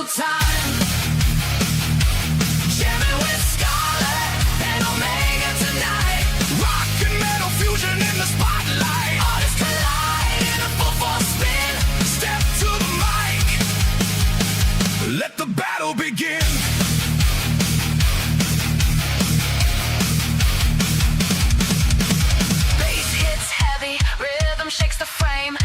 time. Jamming with Scarlet and Omega tonight. Rock and metal fusion in the spotlight. Artists collide in a full force spin. Step to the mic. Let the battle begin. Bass hits heavy, rhythm shakes the frame.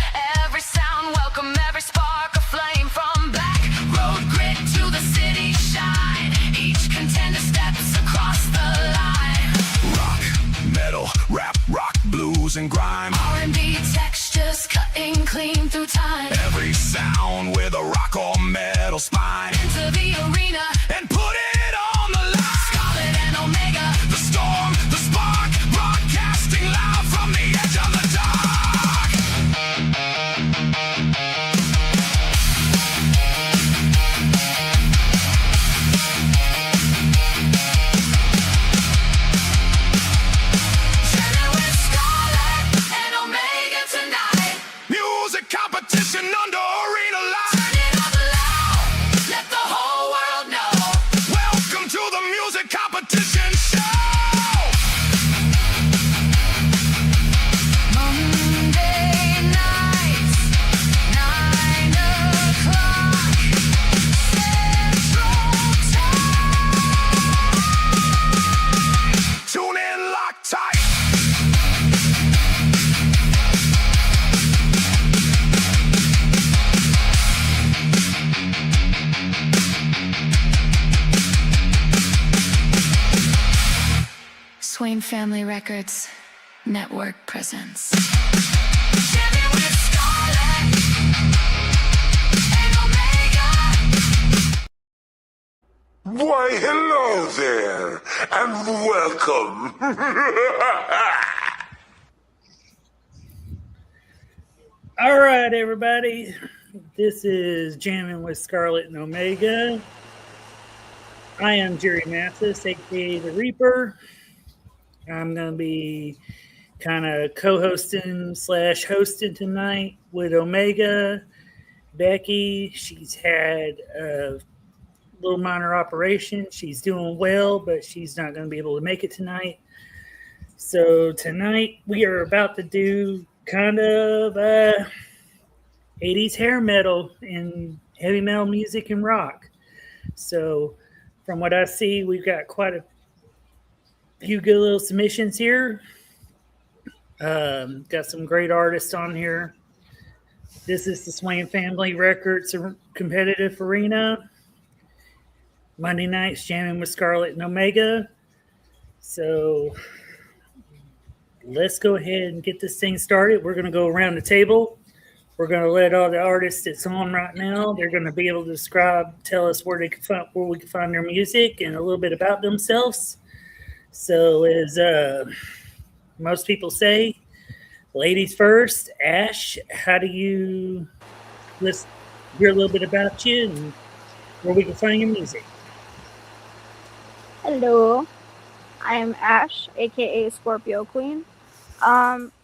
Every sound welcome, every spark a flame. From black road grit to the city shine. Each contender steps across the line. Rock, metal, rap, rock, blues and grime. R&B textures cutting clean through time. Every sound with a rock or metal spine. Enter the arena and put it on the line. Scarlet and Omega, the storm, the spark, broadcasting loud from the edge of the dark. Jamming with Scarlet and Omega tonight. Music competition under arena lights. Turn it up loud, let the whole world know. Welcome to the music competition show. Monday nights, 9 o'clock, Central Time. Tune in, lock tight. SWAIN Family Records Network presents. Jamming with Scarlet and Omega. Why, hello there, and welcome. All right, everybody. This is Jammin with Scarlet and Omega. I am Jerry Mathis, aka The Reaper. I'm going to be kind of co-hosting / hosting tonight with Omega. Becky, she's had a little minor operation. She's doing well, but she's not going to be able to make it tonight. So tonight we are about to do kind of 80s hair metal and heavy metal music and rock. So from what I see, we've got quite a few good little submissions here. Got some great artists on here. This is the SWAIN Family Records competitive arena. Monday nights, jamming with Scarlet and Omega. So let's go ahead and get this thing started. We're going to go around the table. We're going to let all the artists that's on right now, they're going to be able to tell us where we can find their music and a little bit about themselves. So as most people say, ladies first. Ash, let's hear a little bit about you and where we can find your music. Hello, I am Ash, aka Scorpio Queen.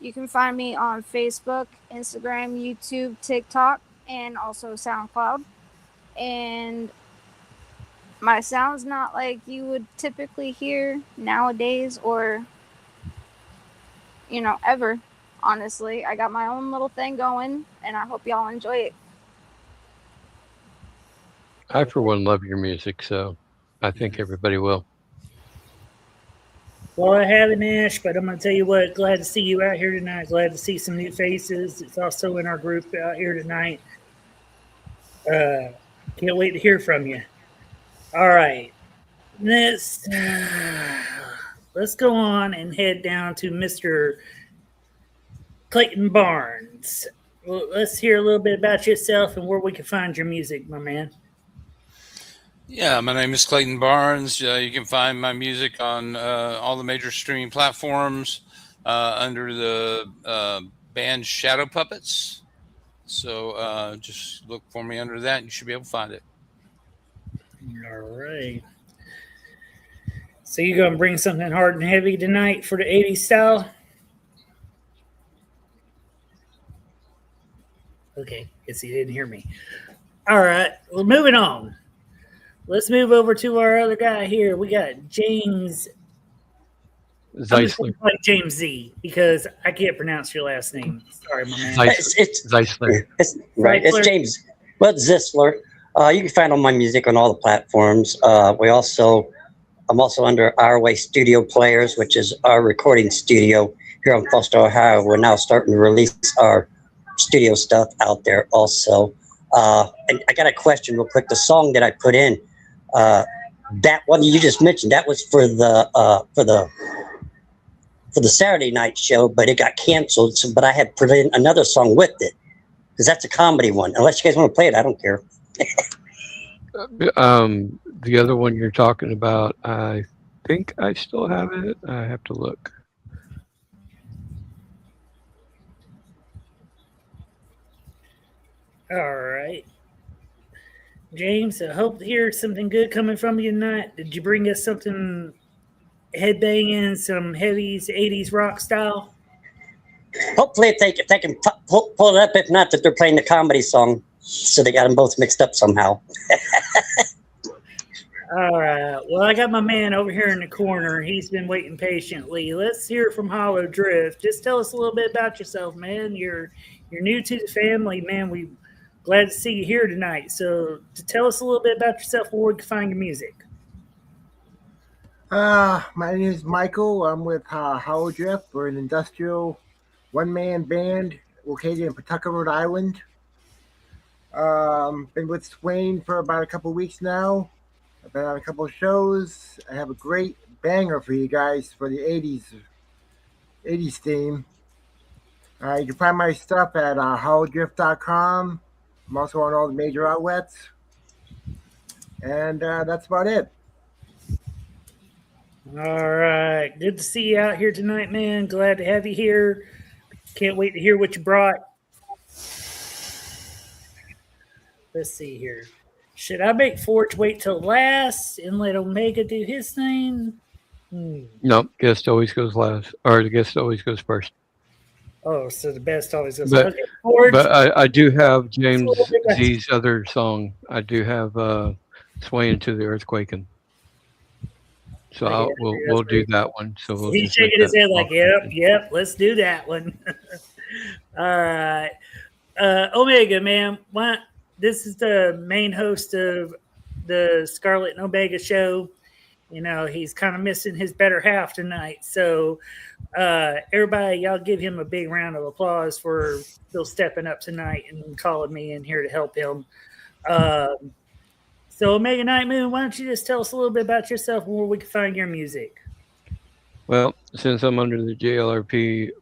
You can find me on Facebook, Instagram, YouTube, TikTok, and also SoundCloud. And my sound's not like you would typically hear nowadays or, ever. Honestly, I got my own little thing going, and I hope y'all enjoy it. I, for one, love your music, so I think everybody will. Well, I haven't, Ash, but I'm going to tell you what, glad to see you out here tonight. Glad to see some new faces. It's also in our group out here tonight. Can't wait to hear from you. All right. Let's go on and head down to Mr. Clayton Barnes. Well, let's hear a little bit about yourself and where we can find your music, my man. Yeah, my name is Clayton Barnes. You can find my music on all the major streaming platforms under the band Shadow Puppets. So just look for me under that. And you should be able to find it. All right. So you're going to bring something hard and heavy tonight for the 80s style? Okay, guess he didn't hear me. All right, well, moving on. let's move over to our other guy here. We got James. I'm just Zeisler. gonna call you James Z because I can't pronounce your last name. Sorry, my man. Zeisler. Zeisler. It's James. Well, Zisler. You can find all my music on all the platforms. I'm also under Our Way Studio Players, which is our recording studio here in Foster, Ohio. We're now starting to release our studio stuff out there also. And I got a question real quick. The song that I put in, that one you just mentioned, that was for the Saturday night show, but it got canceled. So, but I had put in another song with it because that's a comedy one. Unless you guys want to play it, I don't care. The other one you're talking about, I think I still have it. I have to look. All right. James, I hope to hear something good coming from you tonight. Did you bring us something headbanging, some heavies, 80s rock style? Hopefully, if they can pull it up. If not, that they're playing the comedy song, so they got them both mixed up somehow. All right. Well, I got my man over here in the corner. He's been waiting patiently. Let's hear from Hollow Drift. Just tell us a little bit about yourself, man. You're new to the family, man. We glad to see you here tonight. So, to tell us a little bit about yourself, where we can find your music. My name is Michael. I'm with Hollow Drift. We're an industrial one-man band located in Pawtucket, Rhode Island. Been with SWAIN for about a couple weeks now. I've been on a couple of shows. I have a great banger for you guys for the 80s theme. You can find my stuff at hollowdrift.com. I'm also on all the major outlets. And that's about it. All right. Good to see you out here tonight, man. Glad to have you here. Can't wait to hear what you brought. Let's see here. Should I make Forge wait till last and let Omega do his thing? No, guest always goes last, or the guest always goes first. Oh, so the best always goes But, okay, Forge. but I do have James Z's other song. I do have "Swaying to the Earthquaking." So we'll do that one. So we'll He's shaking his head like, yep, let's do that one. All right. Omega, man, this is the main host of the Scarlet O'Mega show. You know, he's kind of missing his better half tonight. So everybody, y'all give him a big round of applause for still stepping up tonight and calling me in here to help him. So Omega Night Moon, why don't you just tell us a little bit about yourself and where we can find your music? Well, since I'm under the JLRP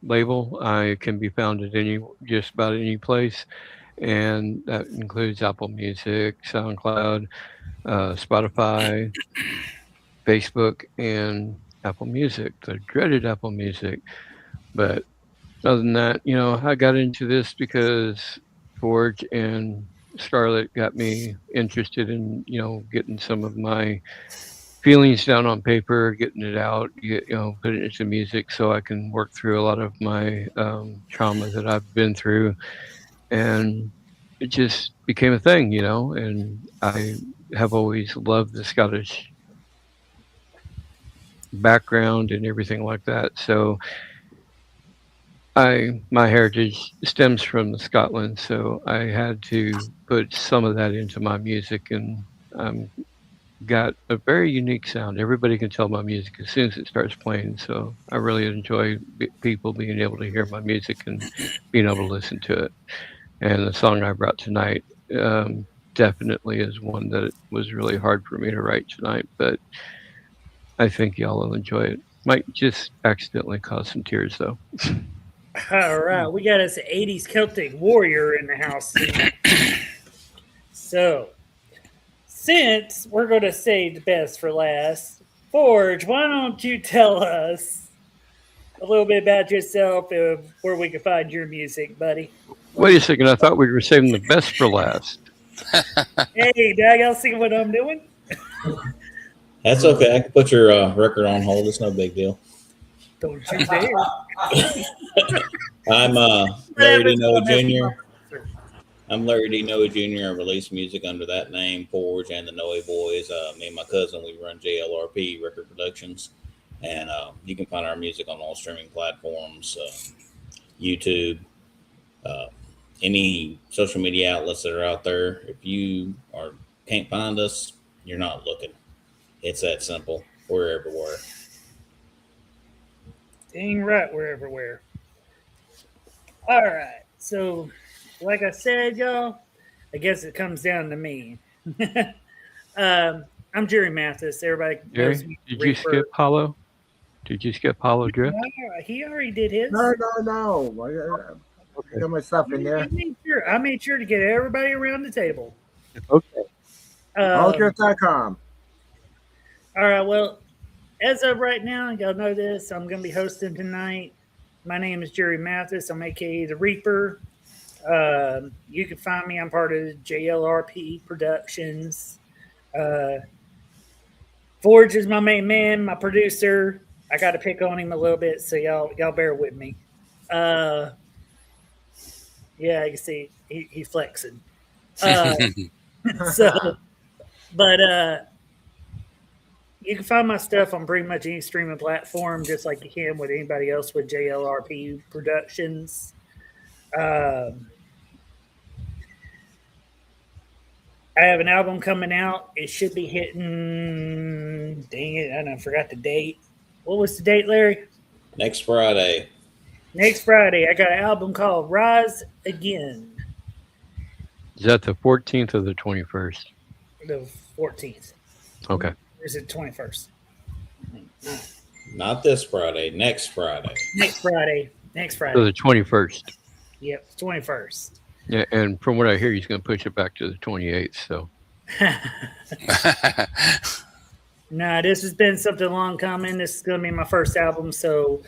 label, I can be found at just about any place, and that includes Apple Music, SoundCloud, Spotify, Facebook, and Apple Music, the dreaded Apple Music. But other than that, I got into this because Forge and Scarlet got me interested in, getting some of my feelings down on paper, getting it out, putting it into music so I can work through a lot of my trauma that I've been through. And it just became a thing, and I have always loved the Scottish background and everything like that. So my heritage stems from Scotland, so I had to put some of that into my music, and got a very unique sound. Everybody can tell my music as soon as it starts playing, so I really enjoy people being able to hear my music and being able to listen to it. And the song I brought tonight definitely is one that was really hard for me to write tonight, but I think y'all will enjoy it. Might just accidentally cause some tears, though. All right, we got us an 80s Celtic warrior in the house. So, since we're going to save the best for last, Forge, why don't you tell us a little bit about yourself and where we can find your music, buddy? Wait a second, I thought we were saving the best for last. Hey, Doug, y'all see what I'm doing? That's okay. I can put your record on hold. It's no big deal. Don't you dare. I'm Larry DeNoe Jr. I'm Larry D. Noe Jr. I release music under that name, Forge and the Noe Boys. Me and my cousin, we run JLRP Record Productions. And you can find our music on all streaming platforms, YouTube, any social media outlets that are out there. If you can't find us, you're not looking. It's that simple. We're everywhere. Dang right, we're everywhere. All right. So, like I said, y'all, I guess it comes down to me. I'm Jerry Mathis. Everybody knows Jerry, me. did you skip Hollow? Did you skip Hollow Drift? He already did his. No. I got my stuff in there. I made sure to get everybody around the table. Okay. Alldrift.com. All right. Well, as of right now, y'all know this. I'm going to be hosting tonight. My name is Jerry Mathis. I'm AKA The Reaper. You can find me. I'm part of JLRP Productions. Forge is my main man, my producer. I got to pick on him a little bit, so y'all bear with me. Yeah, you can see he's flexing. But you can find my stuff on pretty much any streaming platform, just like you can with anybody else with JLRP Productions. I have an album coming out. It should be hitting. Dang it, I forgot the date. What was the date, Larry? Next Friday. Next Friday. I got an album called Rise Again. Is that the 14th or the 21st? The 14th. Okay. Or is it 21st? Not this Friday. Next Friday. Next Friday. So the 21st. Yep, 21st. Yeah, and from what I hear, he's going to push it back to the 28th. So. Nah, this has been something long coming. This is going to be my first album, so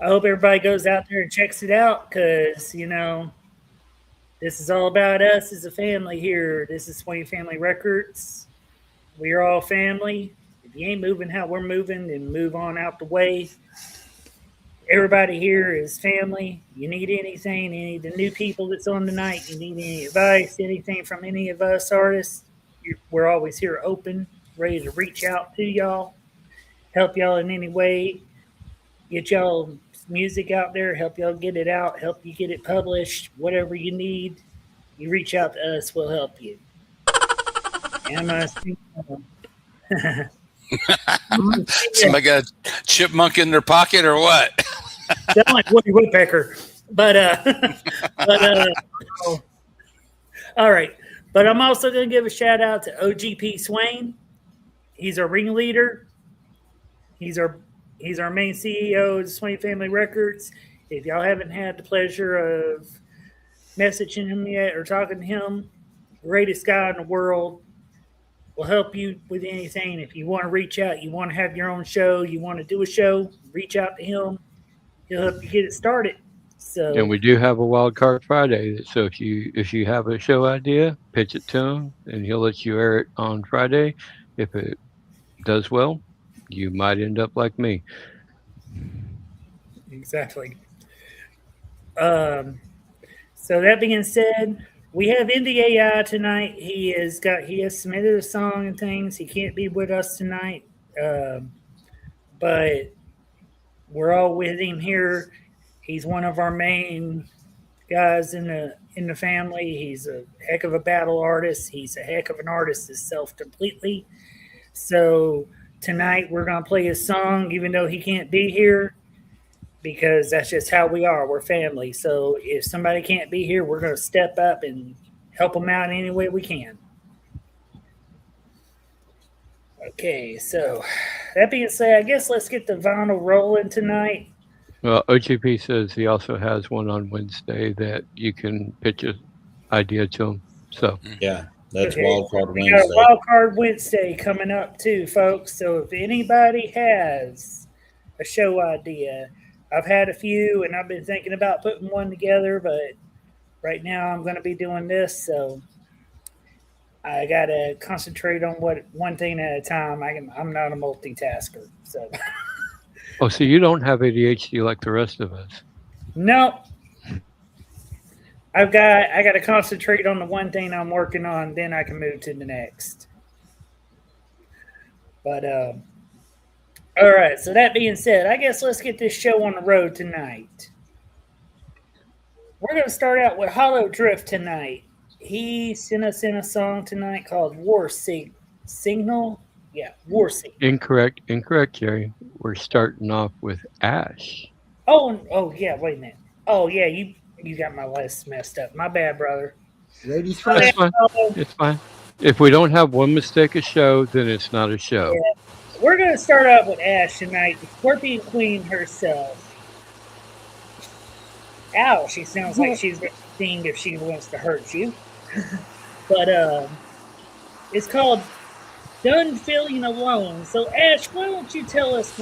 I hope everybody goes out there and checks it out because, this is all about us as a family here. This is SWAIN Family Records. We are all family. If you ain't moving how we're moving, then move on out the way. Everybody here is family. You need anything, any of the new people that's on tonight, you need any advice, anything from any of us artists, we're always here open, ready to reach out to y'all, help y'all in any way, get y'all music out there, help y'all get it out, help you get it published, whatever you need, you reach out to us, we'll help you. Somebody got a chipmunk in their pocket or what? Sound like Woody Woodpecker, but all right. But I'm also going to give a shout out to OGP SWAIN. He's our ringleader. He's our main CEO of SWAIN Family Records. If y'all haven't had the pleasure of messaging him yet or talking to him, greatest guy in the world. Will help you with anything. If you want to reach out, you want to have your own show, you want to do a show, reach out to him. He'll help you get it started. So, and we do have a wild card Friday. So if you have a show idea, pitch it to him, and he'll let you air it on Friday. If it does well, you might end up like me. Exactly. So that being said, we have NDAI tonight. He has submitted a song and things. He can't be with us tonight, but we're all with him here. He's one of our main guys in the family. He's a heck of a battle artist. He's a heck of an artist himself completely. So tonight we're gonna play his song, even though he can't be here, because that's just how we are. We're family. So if somebody can't be here, we're going to step up and help them out any way we can. Okay, so that being said, I guess let's get the vinyl rolling tonight. Well, OGP says he also has one on Wednesday that you can pitch an idea to him. So yeah, that's okay. Wildcard We Wednesday. got a Wildcard Wednesday coming up too, folks. So if anybody has a show idea, I've had a few, and I've been thinking about putting one together, but right now I'm going to be doing this, so I got to concentrate on one thing at a time. I'm not a multitasker, so. Oh, so you don't have ADHD like the rest of us? No. I got to concentrate on the one thing I'm working on, then I can move to the next. But all right. So that being said, I guess let's get this show on the road tonight. We're going to start out with Hollow Drift tonight. He sent us in a song tonight called War Signal. Yeah, War Signal. Incorrect, Jerry. We're starting off with Ash. Oh yeah. Wait a minute. Oh yeah, you got my list messed up. My bad, brother. Ladies It's first. fine. It's fine. If we don't have one mistake a show, then it's not a show. Yeah. We're going to start out with Ash tonight, the Scorpion Queen herself. Ow, she sounds like she's going to sting if she wants to hurt you. But it's called Done Feeling Alone. So, Ash, why don't you tell us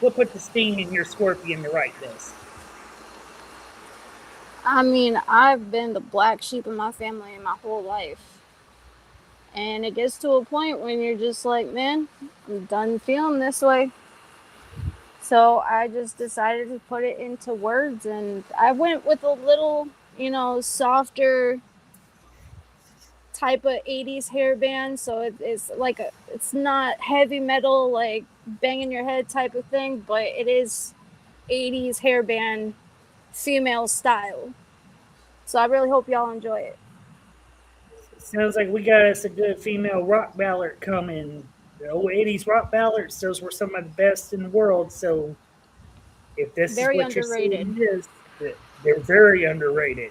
what put the sting in your scorpion to write this? I mean, I've been the black sheep of my family my whole life. And it gets to a point when you're just like, man, I'm done feeling this way. So I just decided to put it into words. And I went with a little, softer type of 80s hairband. So it's like it's not heavy metal, like banging your head type of thing, but it is 80s hairband female style. So I really hope y'all enjoy it. Sounds like we got us a good female rock ballad coming. The old 80s rock ballads, those were some of the best in the world. So if this Very is what underrated. you're seeing, they're very underrated.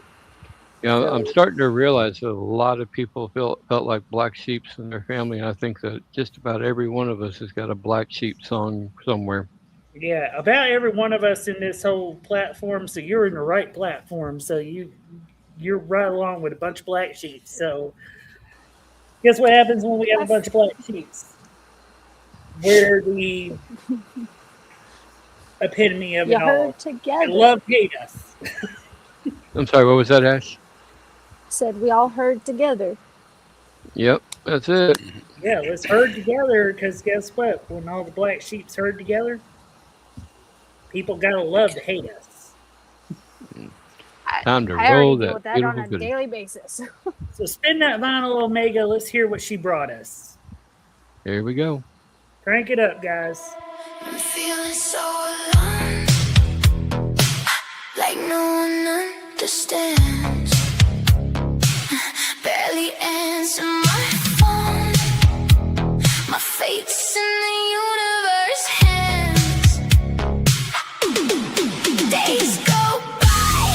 Yeah, I'm starting to realize that a lot of people felt like black sheeps in their family. I think that just about every one of us has got a black sheep song somewhere. Yeah, about every one of us in this whole platform. So you're in the right platform. So you're right along with a bunch of black sheep. So guess what happens when we have a bunch of black sheep? We're the epitome of it all. Heard together. They love hate us. I'm sorry, what was that, Ash? Said we all heard together. Yep, that's it. Yeah, let's herd together, because guess what? When all the black sheeps herd together, people gotta love to hate us. Time to I roll already deal that with that on beautiful a goodie. daily basis. So spin that vinyl, Omega. Let's hear what she brought us. Here we go. Crank it up, guys. I'm feeling so alone, like no one understands. Barely answer my phone. My fate's in the universe hands. Days go by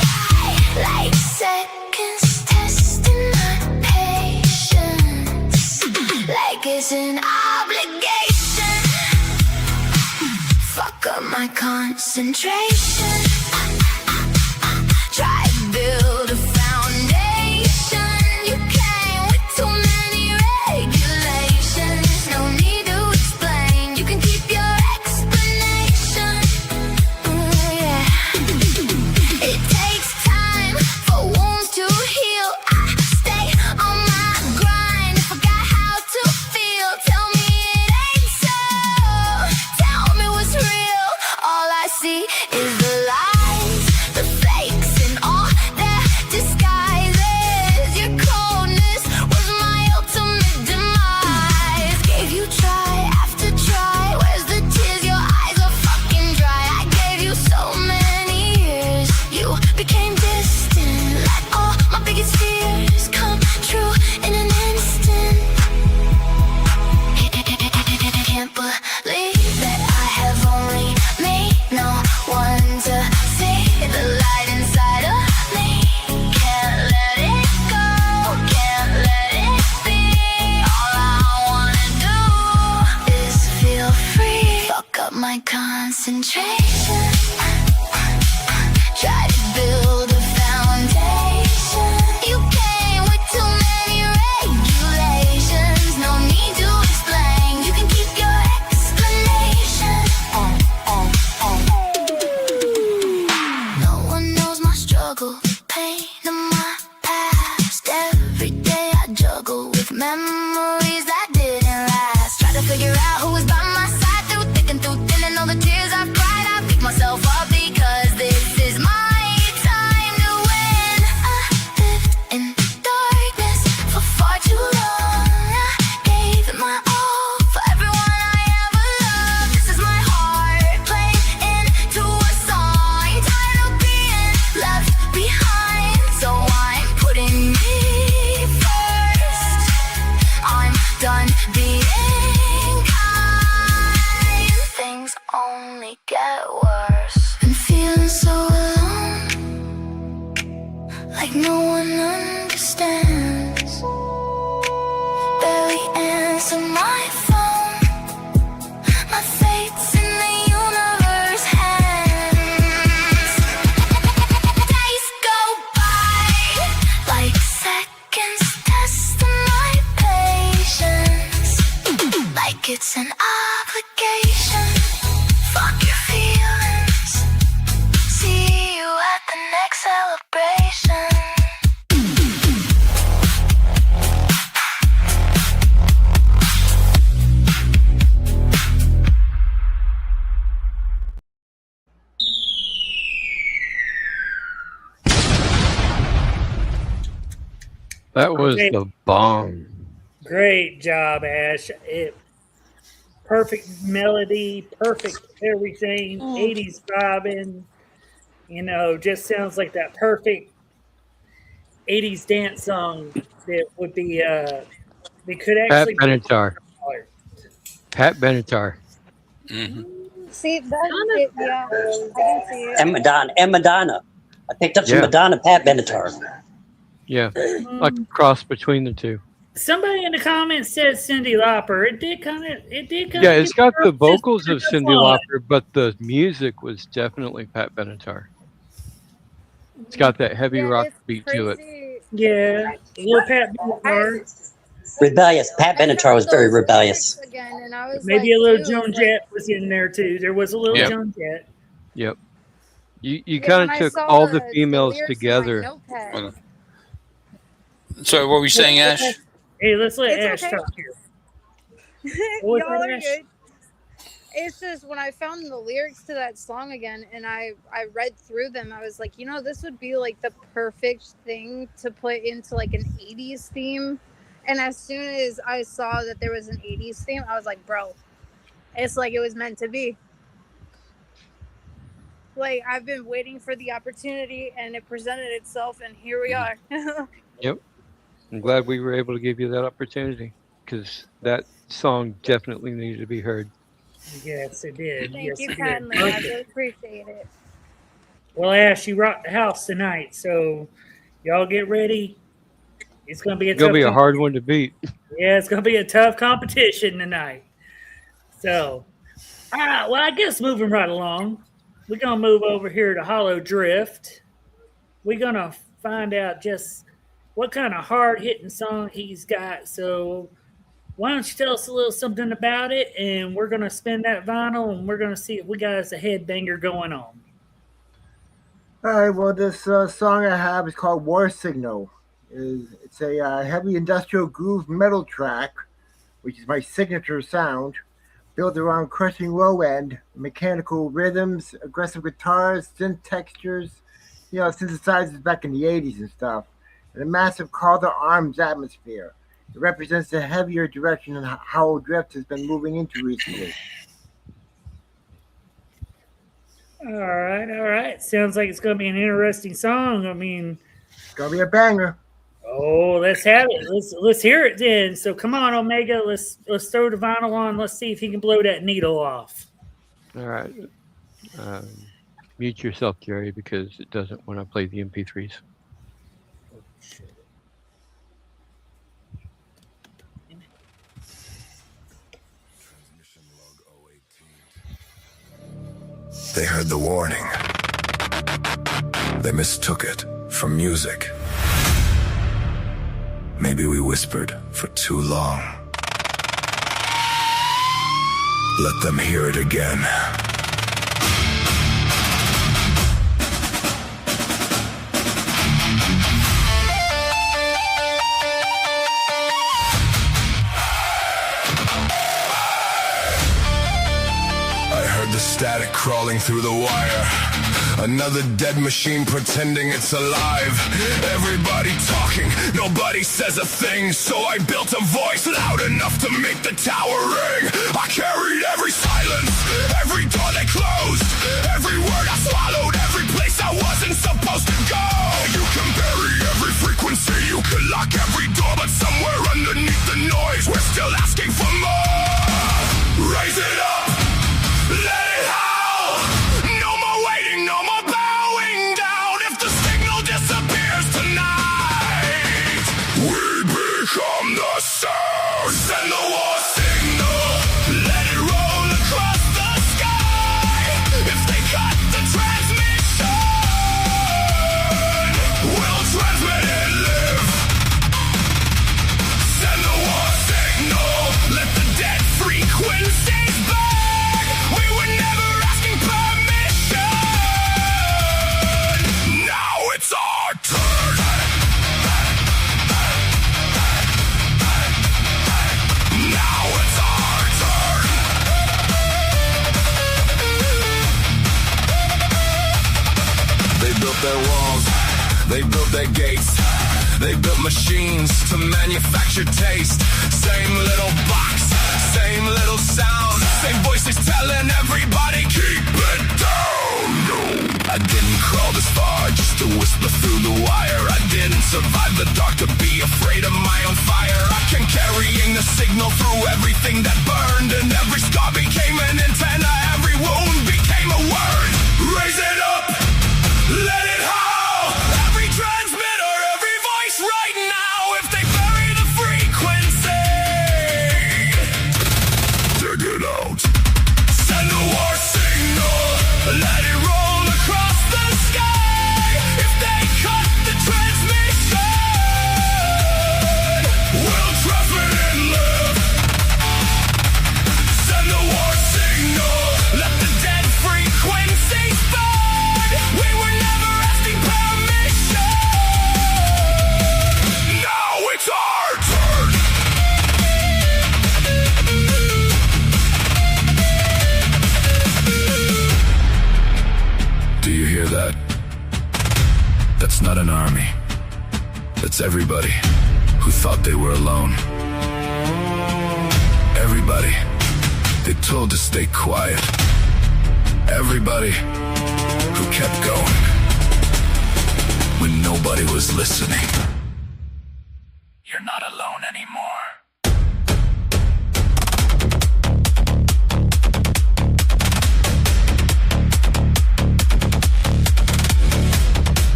like seconds, testing my patience, like it's an obligation. Fuck up my concentration. Try to build a foundation. You came with too many regulations. No need to explain. You can keep your explanation. Yeah. It takes time for wounds to heal. I stay on my grind. Forgot how to feel. Tell me it ain't so. Tell me what's real. All I see is the lies, the fakes, and all their disguises. Your coldness was my ultimate demise. Gave you try after try. Where's the tears? Your eyes are fucking dry. I gave you so many years. You became distant. Let all my biggest fears come true in an instant. Can't believe that I have only me. No one to see the light inside of me. Can't let it go. Can't let it be. All I wanna do is feel free. Fuck up my concentration. Try to build a foundation. You came with too many regulations. No need to explain. You can keep your explanation. No one knows my struggle, pain in my past. Every day I juggle with memories that didn't last. Try to figure out who was by my side through thick and through thin, and all the tears I've cried. I pick myself up because this is my time to win. one understands. Barely answer my phone. My fate's in the universe hands. Days go by like seconds, testing my patience. Like it's an obligation. Fuck your feelings. See you at the next celebration. That was Okay. the bomb. Great job, Ash. Perfect melody, perfect everything, 80s vibing. You know, just sounds like that perfect 80s dance song that would be, they could Pat actually. Benatar. Pat Benatar. See, that's it. Yeah, I can see it. And Madonna. I picked up some Yeah. Madonna Pat Benatar. Yeah, like a cross between the two. Somebody in the comments said Cyndi Lauper. It did kind of. Yeah, it's got the vocals of just Cyndi fun. Lauper, but the music was definitely Pat Benatar. It's got that heavy Yeah, rock it's beat to it. crazy. Yeah, little Pat Benatar. Rebellious. Pat Benatar was very rebellious. Again, and I was Maybe like, a little dude, Joan like, Jett was in there too. There was a little Yeah. Joan Jett. Yep. You yeah, kind when of I took saw all the the females lyrics in my together. notepad, So what were you saying, Ash? Hey, let's let It's Ash okay. talk here. What was y'all that, are Ash? good. It's just when I found the lyrics to that song again and I read through them, I was like, you know, this would be like the perfect thing to put into like an 80s theme. And as soon as I saw that there was an 80s theme, I was like, bro, it's like it was meant to be. Like, I've been waiting for the opportunity and it presented itself, and here we are. Yep. I'm glad we were able to give you that opportunity because that song definitely needed to be heard. Yes, it did. Thank Yes, you it kindly. did. I really appreciate it. Well, Ash, you rocked the house tonight, so y'all get ready. It's gonna be a It's gonna tough be a hard one to beat. Yeah, it's gonna be a tough competition tonight. So, all right. Well, I guess moving right along, we're gonna move over here to Hollow Drift. We're gonna find out just what kind of hard-hitting song he's got. So, why don't you tell us a little something about it, and we're gonna spin that vinyl, and we're gonna see if we got us a headbanger going on. All right, well, this song I have is called War Signal. It's a heavy industrial groove metal track, which is my signature sound, built around crushing low end, mechanical rhythms, aggressive guitars, synth textures, synthesizers back in the 80s and stuff, and a massive call to arms atmosphere. It represents the heavier direction that Hollow Drift has been moving into recently. All right. Sounds like it's gonna be an interesting song. I mean, It's gonna be a banger. oh, let's have it. Let's hear it then. So come on, Omega. Let's throw the vinyl on. Let's see if he can blow that needle off. All right. Mute yourself, Jerry, because it doesn't when I play the MP3s. They heard the warning. They mistook it for music. Maybe we whispered for too long. Let them hear it again. I heard the static crawling through the wire. Another dead machine pretending it's alive. Everybody talking, nobody says a thing. So I built a voice loud enough to make the tower ring. I carried every silence, every door they closed, every word I swallowed, every place I wasn't supposed to go. You can bury every frequency, you can lock every door, but somewhere underneath the noise we're still asking for more. Raise it up, let it howl. No more waiting, no more bowing down. If the signal disappears tonight, They built their gates, they built machines to manufacture taste. Same little box, same little sound, same voices telling everybody keep it down. I didn't crawl this far just to whisper through the wire. I didn't survive the dark to be afraid of my own fire. I can carrying the signal through everything that burned, and every scar became an antenna, every wound became a word. Raise it up, let it howl. Every transmitter, every voice right now. If they bury the frequency, dig it out. Send the war signal, let it roll across the sky. If they cut the transmission, we'll transmit and live. Send the war signal, let the dead frequencies burn. We were never asking permission. Now it's our turn. Do you hear that? That's not an army. That's everybody who thought they were alone. Everybody they told to stay quiet. Everybody who kept going when nobody was listening. You're not alone anymore.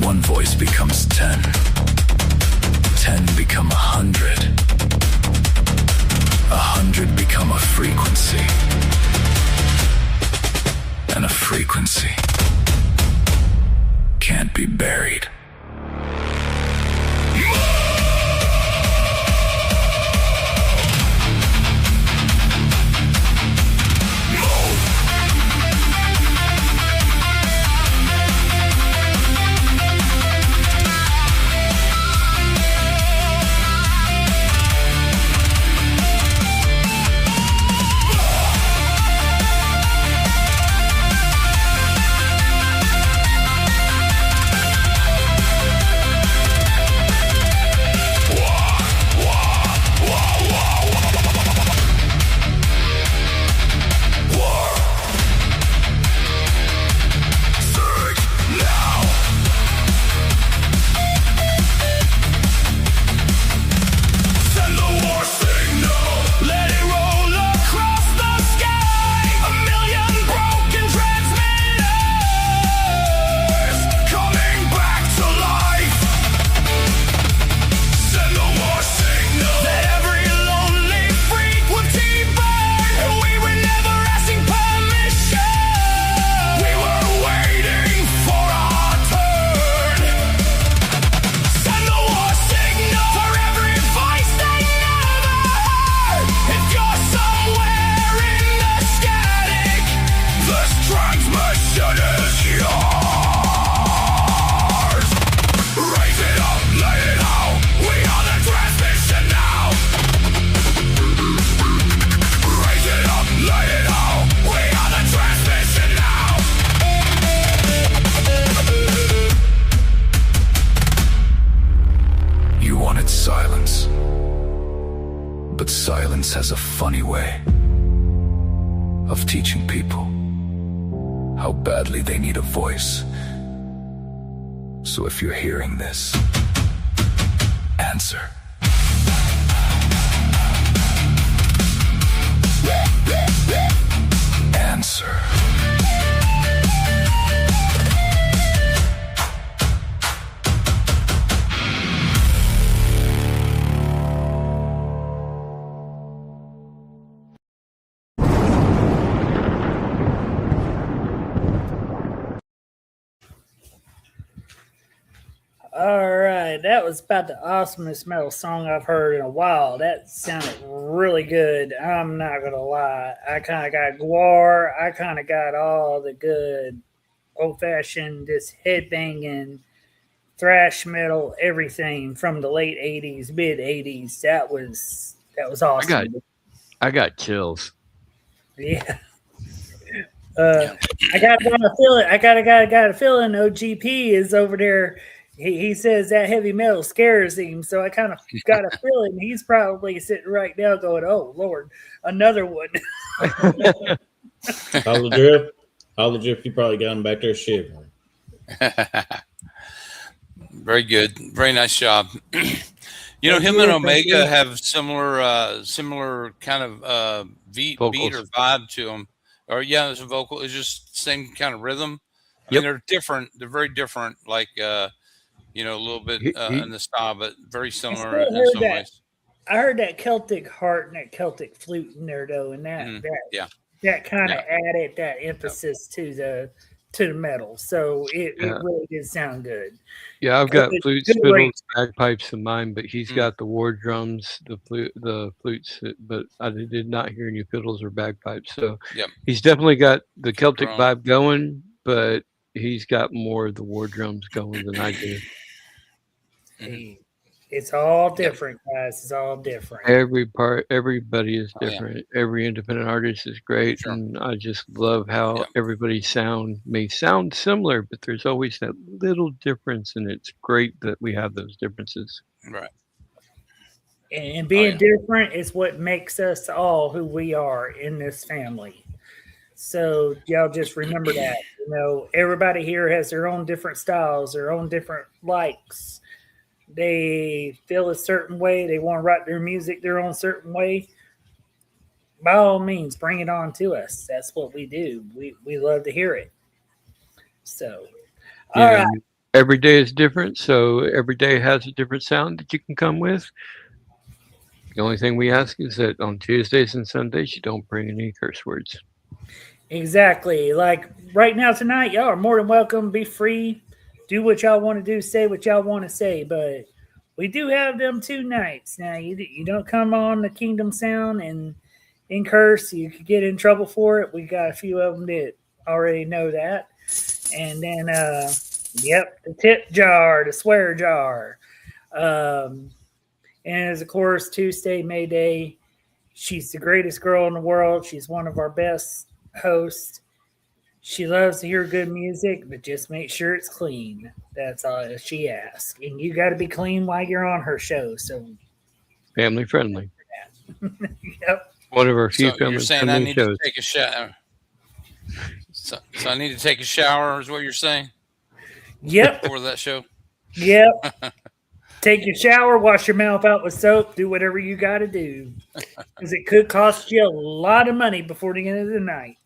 One voice becomes 10. 10 become 100. 100 become a frequency. And a frequency can't be buried. Has a funny way of teaching people how badly they need a voice. So if you're hearing this, answer. Answer. All right, that was about the awesomest metal song I've heard in a while. That sounded really good. I'm not gonna lie. I kind of got guar. I kind of got all the good old-fashioned, just headbanging, thrash metal, everything from the late '80s, mid '80s. That was awesome. I got chills. Yeah. I got a feeling. I got a feeling. OGP is over there He says that heavy metal scares him, so I kind of got a feeling he's probably sitting right now going, "Oh Lord, another one." Hollow Drip, you probably got him back there shivering. Very good, very nice job. You know, him and Omega have similar kind of beat or vibe to them. Or yeah, there's a vocal. It's just same kind of rhythm. I mean, they're different. They're very different. Like a little bit in the style, but very similar in some ways. I heard that Celtic heart and that Celtic flute in there though, and that kind of added that emphasis to the metal. So it really did sound good. Yeah, I've got flutes, fiddles, bagpipes in mine, but he's got the war drums, the flutes, but I did not hear any fiddles or bagpipes. So he's definitely got the Celtic vibe going, but he's got more of the war drums going than I do. It's all different, guys. It's all different. Everybody is different. Every independent artist is great, and I just love how everybody may sound similar, but there's always that little difference, and it's great that we have those differences. Right. And being different is what makes us all who we are in this family. So y'all just remember that. Everybody here has their own different styles, their own different likes. They feel a certain way. They want to write their music their own certain way. By all means, bring it on to us. That's what we do. We love to hear it. So, all right. Every day is different, so every day has a different sound that you can come with. The only thing we ask is that on Tuesdays and Sundays, you don't bring any curse words. Exactly. Like right now tonight, y'all are more than welcome. Be free. Do what y'all want to do, say what y'all want to say, but we do have them 2 nights. Now, you don't come on the Kingdom Sound and curse. You could get in trouble for it. We got a few of them that already know that. And then, the tip jar, the swear jar. And as, of course, Tuesday, May Day, she's the greatest girl in the world. She's one of our best hosts. She loves to hear good music, but just make sure it's clean. That's all she asks. And you got to be clean while you're on her show. So family friendly. Yep. One of our few so family you're saying friendly I need shows. to take a shower. So I need to take a shower, is what you're saying? Yep. Before that show. Yep. Take your shower, wash your mouth out with soap, do whatever you got to do, because it could cost you a lot of money before the end of the night.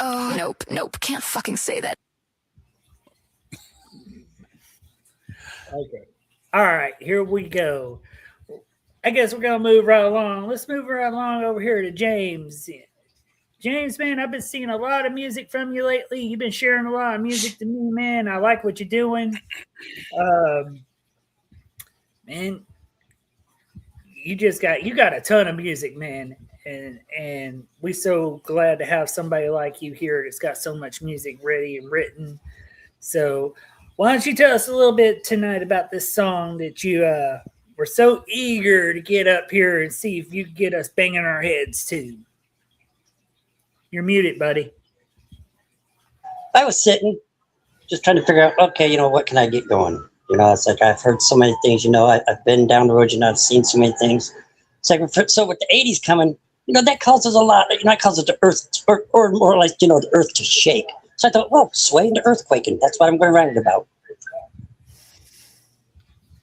Oh, nope. Can't fucking say that. Okay. All right, here we go. I guess we're going to move right along. Let's move right along over here to James. James, man, I've been seeing a lot of music from you lately. You've been sharing a lot of music to me, man. I like what you're doing. Man, you got a ton of music, man. And we're so glad to have somebody like you here that's got so much music ready and written. So why don't you tell us a little bit tonight about this song that you were so eager to get up here and see if you could get us banging our heads to. You're muted, buddy. I was sitting, just trying to figure out, okay, what can I get going? It's like I've heard so many things, I've been down the road, I've seen so many things. It's like, so with the 80s coming, that causes a lot, it causes the earth, or more like, the earth to shake. So I thought, well, swaying to earthquaking. That's what I'm going to write it about.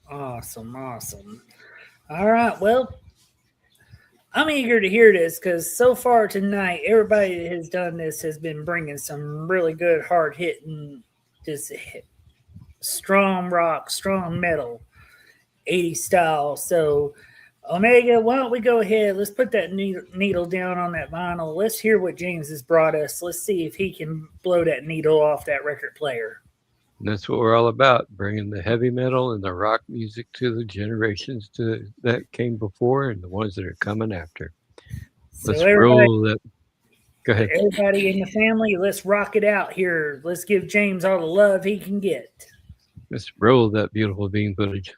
Awesome. All right, well, I'm eager to hear this because so far tonight, everybody that has done this has been bringing some really good, hard-hitting, just strong rock, strong metal, 80s style. So, Omega, why don't we go ahead? Let's put that needle down on that vinyl. Let's hear what James has brought us. Let's see if he can blow that needle off that record player. And that's what we're all about, bringing the heavy metal and the rock music to the generations that came before and the ones that are coming after. Let's roll that. Go ahead. Everybody in the family, let's rock it out here. Let's give James all the love he can get. Let's roll that beautiful bean footage.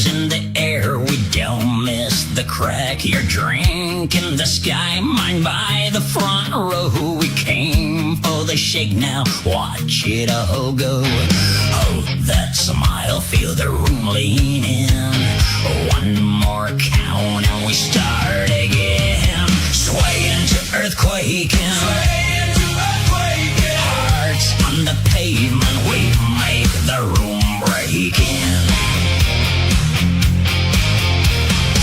hands in the air, we don't miss the crack. Your drink in the sky, mine by the front row. We came for the shake, now watch it all go. Oh, that smile, feel the room lean in. One more count and we start again. Swaying to earthquaking, hearts on the pavement, we make the room break in.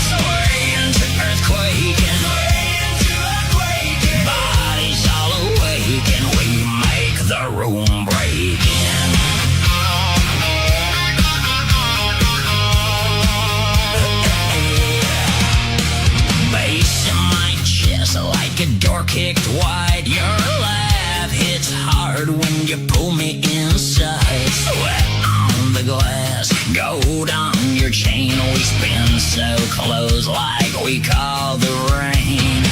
Swaying to earthquaking, bodies all awake and we make the room break in. Bass in my chest like a door kicked wide. Your laugh hits hard when you pull me inside. Sweat on the glass, gold on your chain. We spin so close like we call the rain.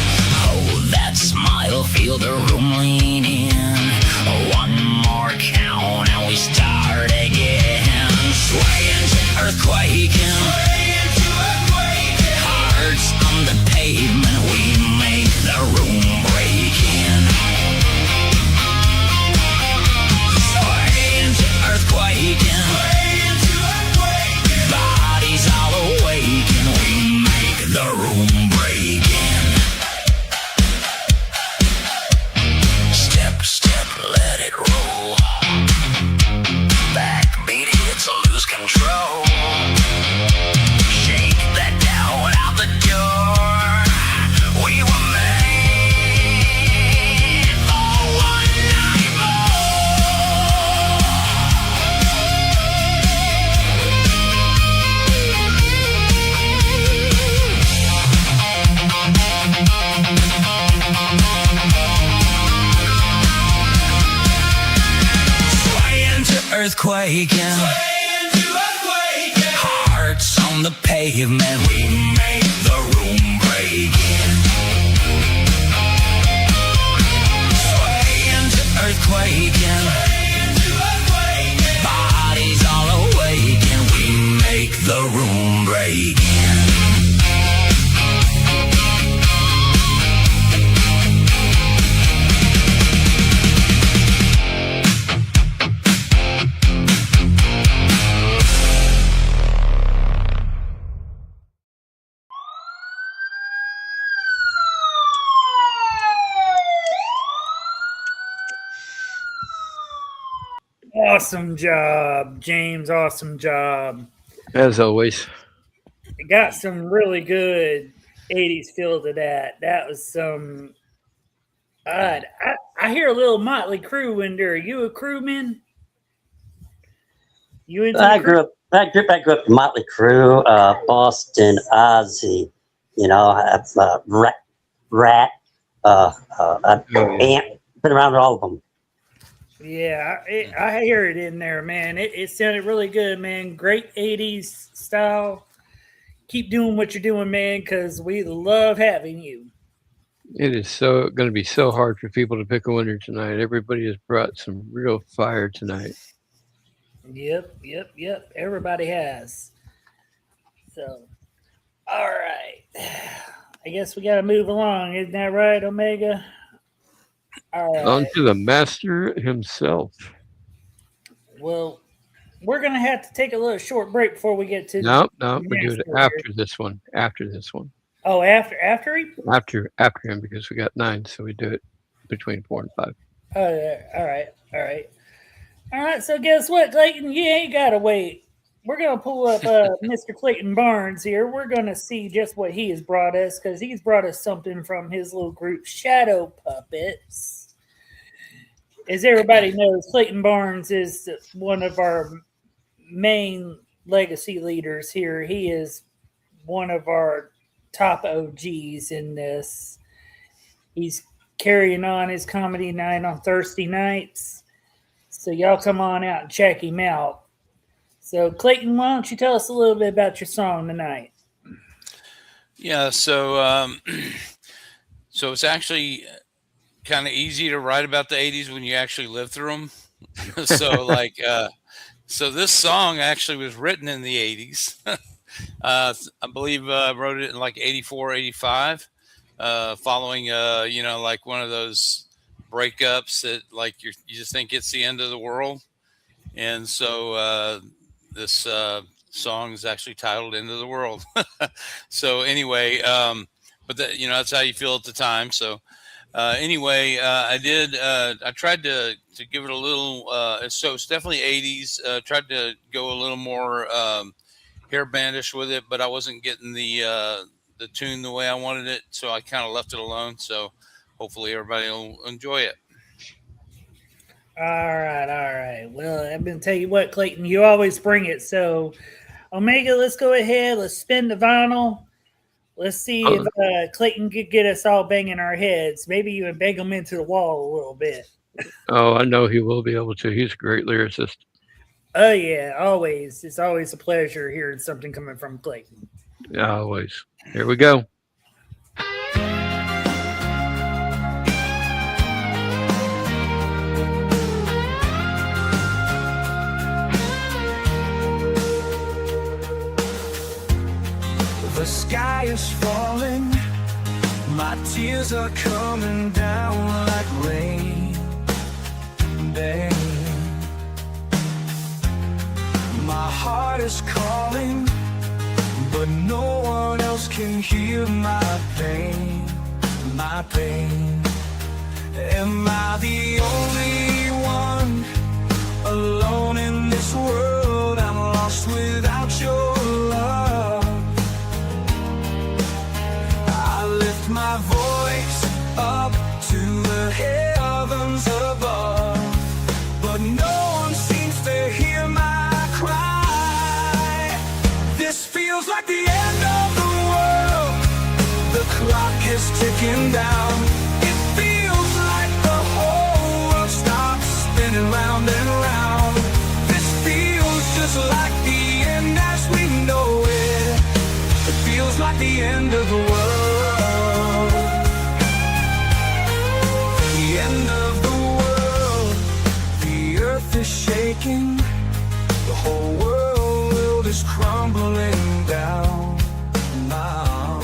Oh, that smile, feel the room lean in. One more count and we start again. Swaying to earthquaking, hearts on the pavement, we make the room break in. Swaying to earthquaking, bodies all awake and we make the room break in. Step, step, let it roll. Backbeat hits, lose control. Shake that down out the door. We were made for one night Swaying to earthquaking, hearts on the pavement, we make the room break in. Swaying to earthquaking, bodies all awake and we make the room break in. Awesome job, James. Awesome job. As always. It got some really good 80s feel to that. That was some odd. I hear a little Mötley Crüe in there. Are you a crewman? You into I the grew up. I grew up in Mötley Crüe, Boston, Ozzy. You know, Ratt. Ant. Been around all of them. Yeah, I hear it in there, man. It sounded really good, man. Great 80s style. Keep doing what you're doing, man, because we love having you. It is so going to be so hard for people to pick a winner tonight. Everybody has brought some real fire tonight. Yep. Everybody has. So, all right. I guess we got to move along. Isn't that right, Omega? All right. On to the master himself. Well, we're going to have to take a little short break before we get to No, we do it after this one. Oh, after him? After him, because we got 9, so we do it between 4 and 5. Oh, yeah. All right. So guess what, Clayton? You ain't got to wait. We're going to pull up Mr. Clayton Barnes here. We're going to see just what he has brought us, because he's brought us something from his little group, Shadow Puppets. As everybody knows, Clayton Barnes is one of our main legacy leaders here. He is one of our top OGs in this. He's carrying on his comedy night on Thursday nights. So y'all come on out and check him out. So Clayton, why don't you tell us a little bit about your song tonight? Yeah, so it's actually kind of easy to write about the 80s when you actually live through them. So this song actually was written in the 80s. I believe I wrote it in like 84, 85, following, like one of those breakups that like you just think it's the end of the world. And so this song is actually titled End of the World. So anyway, but that's how you feel at the time. So anyway, I tried to give it a little, so it's definitely 80s, tried to go a little more hair bandish with it, but I wasn't getting the tune the way I wanted it. So I kind of left it alone. So hopefully everybody will enjoy it. All right. Well, I've been telling you what, Clayton, you always bring it. So, Omega, let's go ahead. Let's spin the vinyl. Let's see if Clayton could get us all banging our heads. Maybe even bang them into the wall a little bit. Oh, I know he will be able to. He's a great lyricist. Oh, yeah, always. It's always a pleasure hearing something coming from Clayton. Yeah, always. Here we go. The sky is falling, my tears are coming down like rain, babe. My heart is calling, but no one else can hear my pain, my pain. Am I the only one alone in this world? I'm lost without your love. My voice up to the heavens above, but no one seems to hear my cry. This feels like the end of the world. The clock is ticking down. It feels like the whole world stops spinning round and round. This feels just like the end as we know it. It feels like the end of the world. End of the world, the earth is shaking, the whole world is crumbling down now.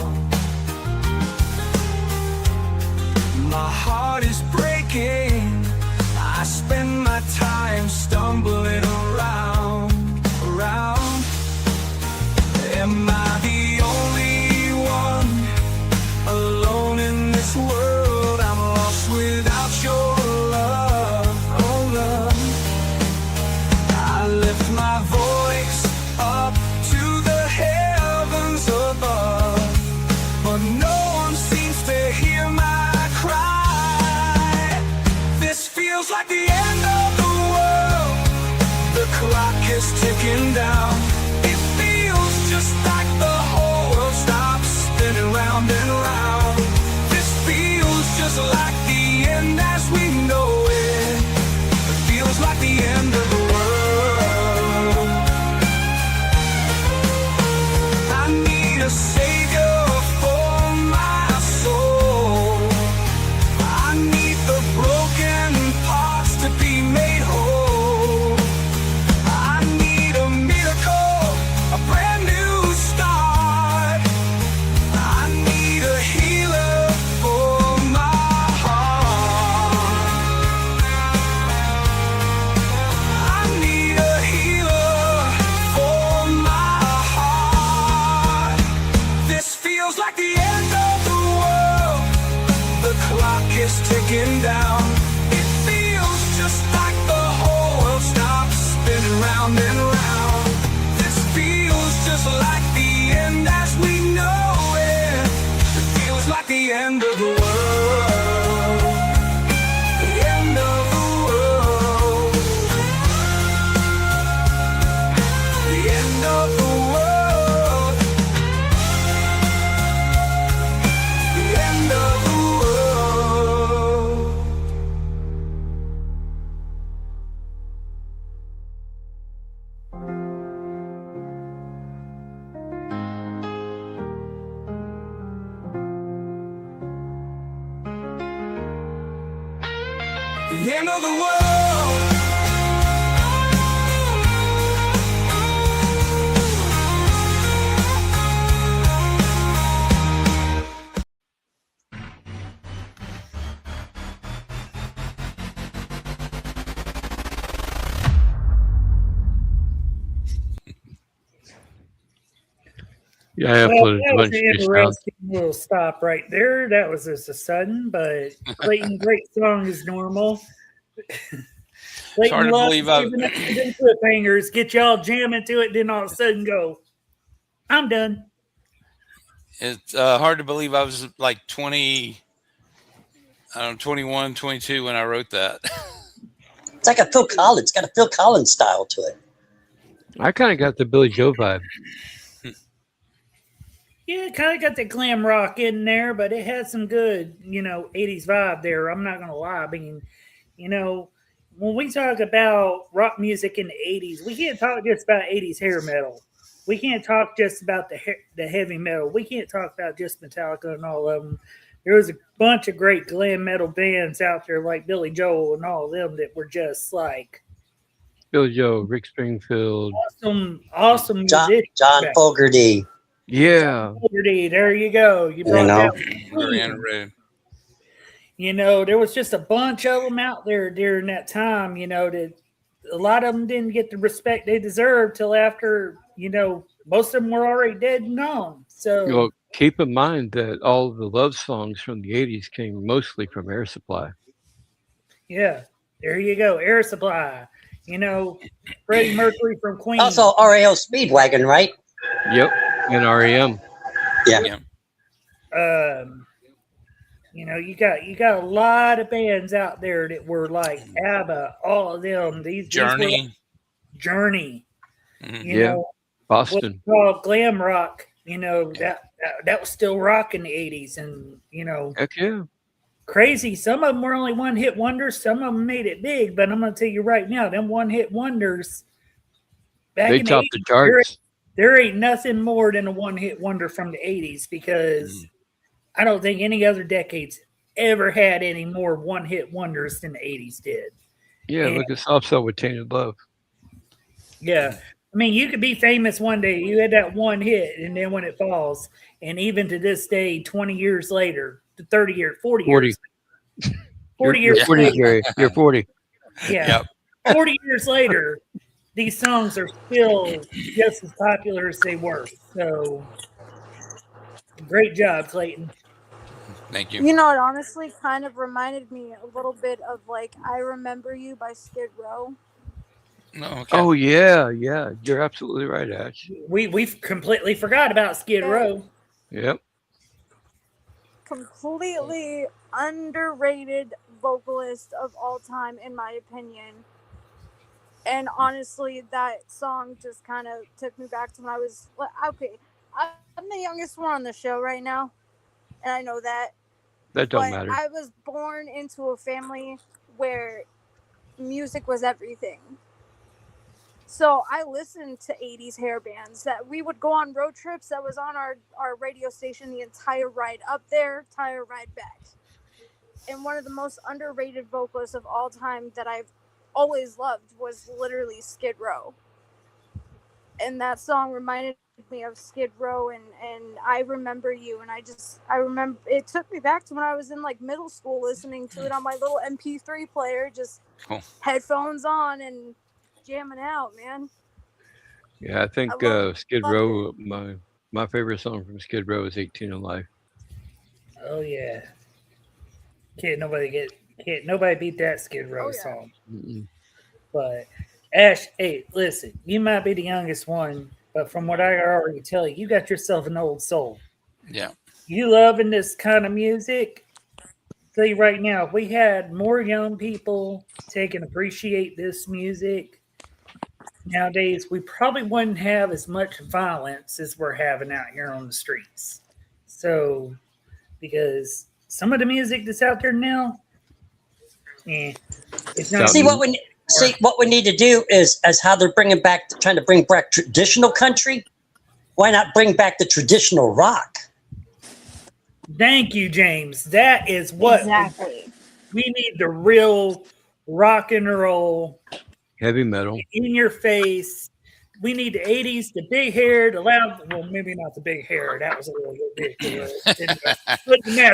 My heart is breaking, I spend my time stumbling around. Am I the only one alone in this world? I'm lost without your love, oh love. I lift my voice up to the heavens above, but no one seems to hear my cry. This feels like the end of the world. The clock is ticking down. It feels just like the whole world stops spinning round and round. This feels just like the end as we know it. It feels like the end of the world. I need a savior for my soul. I need the broken parts to be made whole. I need a miracle, a brand new start. I need a healer for my heart. I need a healer for my heart. This feels like the end of the world. The clock is ticking down. It feels just like the whole world stops spinning round and round. This feels just like the end as we know it. It feels like the end of the world. The end of the world. The end of the world. The end of the world. The end of the world. Yeah, I Well, uploaded that a was bunch an of new stuff. interesting little stop right there. That was just a sudden, but Clayton, great song as normal. It's hard Clayton to loves believe I've. giving us them cliffhangers, get y'all jamming to it, then all of a sudden go, I'm done. It's hard to believe I was like 20, I don't know, 21, 22 when I wrote that. It's like a Phil Collins. It's got a Phil Collins style to it. I kind of got the Billy Joe vibe. Yeah, kind of got the glam rock in there, but it had some good, 80s vibe there. I'm not going to lie. I mean, when we talk about rock music in the 80s, we can't talk just about 80s hair metal. We can't talk just about the heavy metal. We can't talk about just Metallica and all of them. There was a bunch of great glam metal bands out there like Billy Joel and all of them that were just like Billy Joe, Rick Springfield. awesome John musicians. Fogerty. Yeah. Fogerty, there you go. You brought that. There was just a bunch of them out there during that time, that a lot of them didn't get the respect they deserved till after, most of them were already dead and gone. So Well, keep in mind that all of the love songs from the 80s came mostly from Air Supply. yeah, there you go. Air Supply, Freddie Mercury from Queen. Also RAO Speedwagon, right? Yep. And REM. Yeah. You got a lot of bands out there that were like ABBA, all of them. These Journey. These were Journey. Mhm. Yeah. Boston. What's called glam rock. That was still rock in the 80s, and Heck yeah. crazy. Some of them were only one hit wonders. Some of them made it big, but I'm gonna tell you right now, them one hit wonders. Back They in topped the 80s, charts. there ain't nothing more than a one hit wonder from the 80s because I don't think any other decades ever had any more one hit wonders than the 80s did. Yeah, And- look at Soft Cell with Tainted Love. Yeah. I mean, you could be famous one day. You had that one hit, and then when it falls, and even to this day, 20 years later, 30 years, 40 years. 40 You're years 40, later. Gary. You're 40. Yeah. 40 years later, these songs are still just as popular as they were. So, great job, Clayton. Thank you. You know, it honestly kind of reminded me a little bit of like I Remember You by Skid Row. Okay. Oh, yeah. Yeah. You're absolutely right, Ash. We've completely forgot about Skid Row. Yep. Completely underrated vocalist of all time, in my opinion. And honestly, that song just kind of took me back to when I was okay. I'm the youngest one on the show right now, and I know that. That don't But matter. I was born into a family where music was everything. So I listened to 80s hair bands that we would go on road trips that was on our radio station the entire ride up there, entire ride back. And one of the most underrated vocalists of all time that I've always loved was literally Skid Row. And that song reminded me of Skid Row and I Remember You. And I remember it took me back to when I was in like middle school listening to it on my little MP3 player, just headphones on and jamming out, man. Yeah, I think Skid Row, my favorite song from Skid Row is 18 Alive. Oh, yeah. Can't nobody beat that Skid Row song. Mm-mm. But Ash, hey, listen, you might be the youngest one, but from what I already tell you, you got yourself an old soul. Yeah. You loving this kind of music? Tell you right now, if we had more young people take and appreciate this music nowadays, we probably wouldn't have as much violence as we're having out here on the streets. So, because some of the music that's out there now, it's not. See what we need to do is as how they're trying to bring back traditional country. Why not bring back the traditional rock? Thank you, James. That is what exactly we need. The real rock and roll, heavy metal, in your face. We need the 80s, the big hair, the loud. Well, maybe not the big hair. That was a little bit big.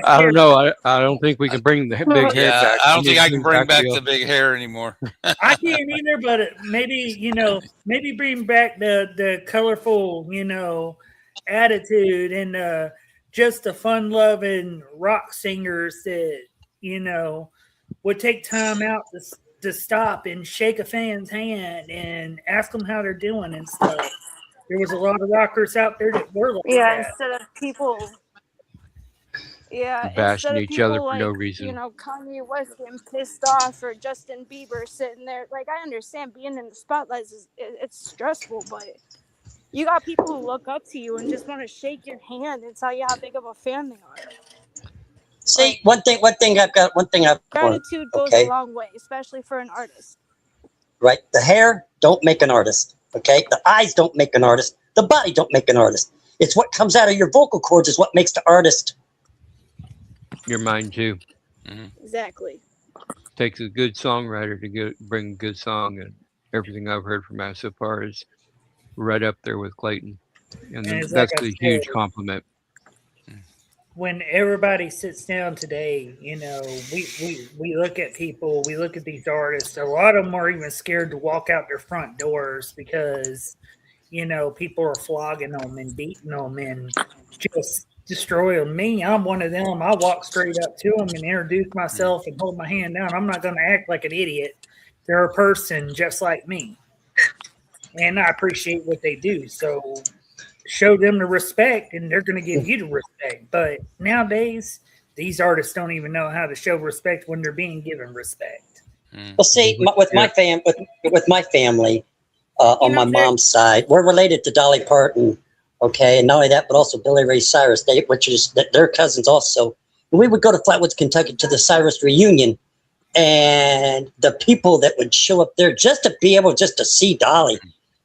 I don't know. I don't think we can bring the big hair back. I don't think I can bring back the big hair anymore. I can't either, but maybe bring back the colorful, attitude and just the fun-loving rock singers that, you know, would take time out to stop and shake a fan's hand and ask them how they're doing and stuff. There was a lot of rockers out there that were like Yeah, that. instead of people. Yeah, bashing instead of each other people for no like, reason. you know, Kanye West getting pissed off or Justin Bieber sitting there. Like, I understand being in the spotlight it's stressful, but you got people who look up to you and just want to shake your hand and tell you how big of a fan they are. See, one thing I've learned, Gratitude goes a long way, especially for an artist. right? The hair don't make an artist, okay? The eyes don't make an artist. The body don't make an artist. It's what comes out of your vocal cords is what makes the artist. Your mind too. Exactly. Takes a good songwriter to bring a good song, and everything I've heard from Matt so far is right up there with Clayton, and it's that's like I a huge said, compliment. when everybody sits down today, you know, we look at people, we look at these artists. A lot of them are even scared to walk out their front doors because, you know, people are flogging them and beating them and just destroying me. I'm one of them. I walk straight up to them and introduce myself and hold my hand down. I'm not going to act like an idiot. They're a person just like me, and I appreciate what they do. So show them the respect and they're going to give you the respect. But nowadays, these artists don't even know how to show respect when they're being given respect. Well, see, with my family, on my mom's side, we're related to Dolly Parton, okay, and not only that, but also Billy Ray Cyrus, which is their cousins also. And we would go to Flatwoods, Kentucky, to the Cyrus reunion, and the people that would show up there just to be able just to see Dolly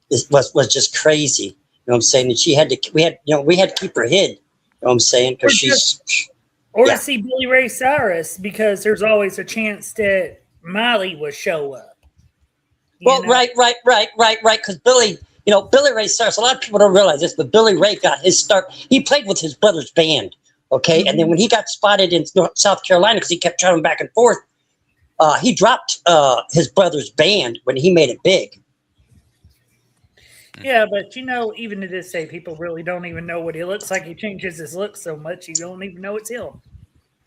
was just crazy. You know what I'm saying? And we had to keep her hid. You know what I'm saying? Because to see Billy Ray Cyrus, because there's always a chance that Miley would show up. Well, right. Because Billy Ray Cyrus, a lot of people don't realize this, but Billy Ray got his start. He played with his brother's band, okay? Mm-hmm. And then when he got spotted in South Carolina, because he kept traveling back and forth, he dropped his brother's band when he made it big. Yeah, but you know, even to this day, people really don't even know what he looks like. He changes his look so much, you don't even know it's him.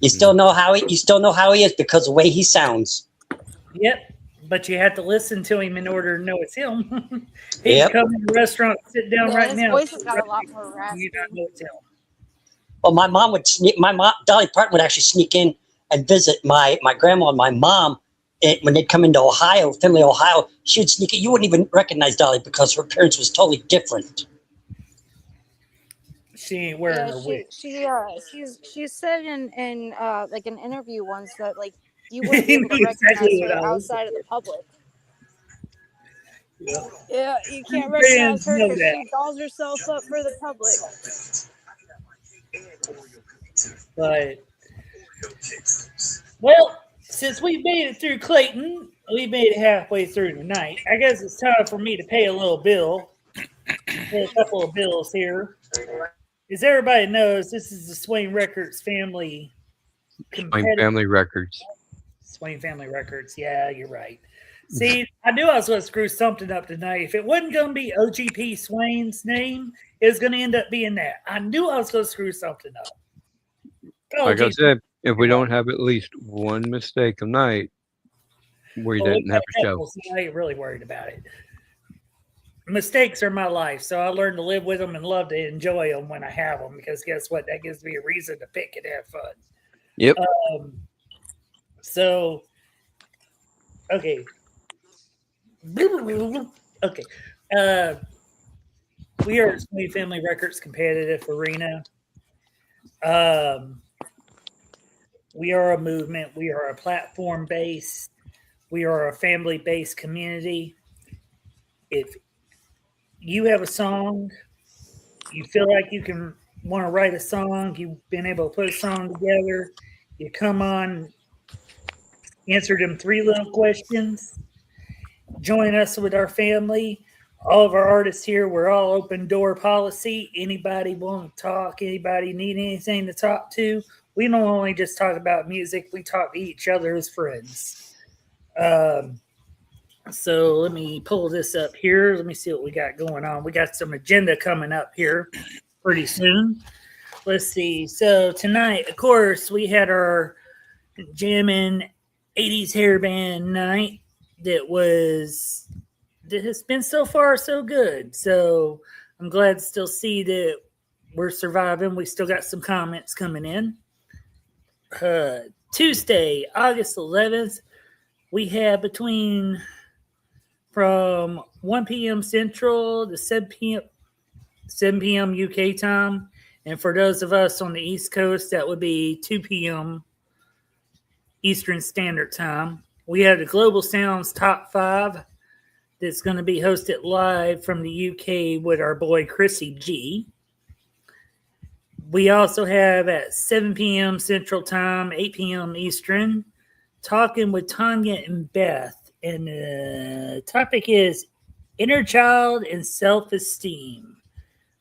You still know how he is because of the way he sounds. Yep, but you have to listen to him in order to know it's him. He'd come in the restaurant, sit down right now. His voice has got a lot more raspy. You don't know it's him. Well, Dolly Parton would actually sneak in and visit my grandma and my mom. When they'd come into Ohio, Findlay, Ohio, she would sneak in. You wouldn't even recognize Dolly because her appearance was totally different. She ain't wearing a wig. She said in like an interview once that like you wouldn't be able to recognize her outside of the public. Yeah, you can't recognize her because she dolls herself up for the public. But well, since we made it through Clayton, we made it halfway through tonight. I guess it's time for me to pay a little bill. Pay a couple of bills here. As everybody knows, this is the SWAIN Records family. SWAIN Family Records. SWAIN Family Records. Yeah, you're right. See, I knew I was going to screw something up tonight. If it wasn't going to be OGP SWAIN's name, it was going to end up being that. I knew I was going to screw something up. Like I said, if we don't have at least one mistake a night, we didn't have a show. I ain't really worried about it. Mistakes are my life, so I learned to live with them and love to enjoy them when I have them, because guess what? That gives me a reason to pick and have fun. Yep. So, okay. Okay. We are at SWAIN Family Records Competitive Arena. We are a movement. We are a platform-based. We are a family-based community. If you have a song, you feel like you can want to write a song, you've been able to put a song together, you come on, answer them 3 little questions, join us with our family. All of our artists here, we're all open door policy. Anybody want to talk, anybody need anything to talk to, we don't only just talk about music, we talk to each other as friends. So let me pull this up here. Let me see what we got going on. We got some agenda coming up here pretty soon. Let's see. So tonight, of course, we had our Jammin' 80s hair band night that has been so far so good. So I'm glad to still see that we're surviving. We still got some comments coming in. Tuesday, August 11th, we have from 1 p.m. Central to 7 p.m. UK time. And for those of us on the East Coast, that would be 2 p.m. Eastern Standard Time. We have the Global Sounds Top 5 that's going to be hosted live from the UK with our boy Chrissy G. We also have at 7 p.m. Central Time, 8 p.m. Eastern, Talking with Tanya and Beth. And the topic is Inner Child and Self-Esteem.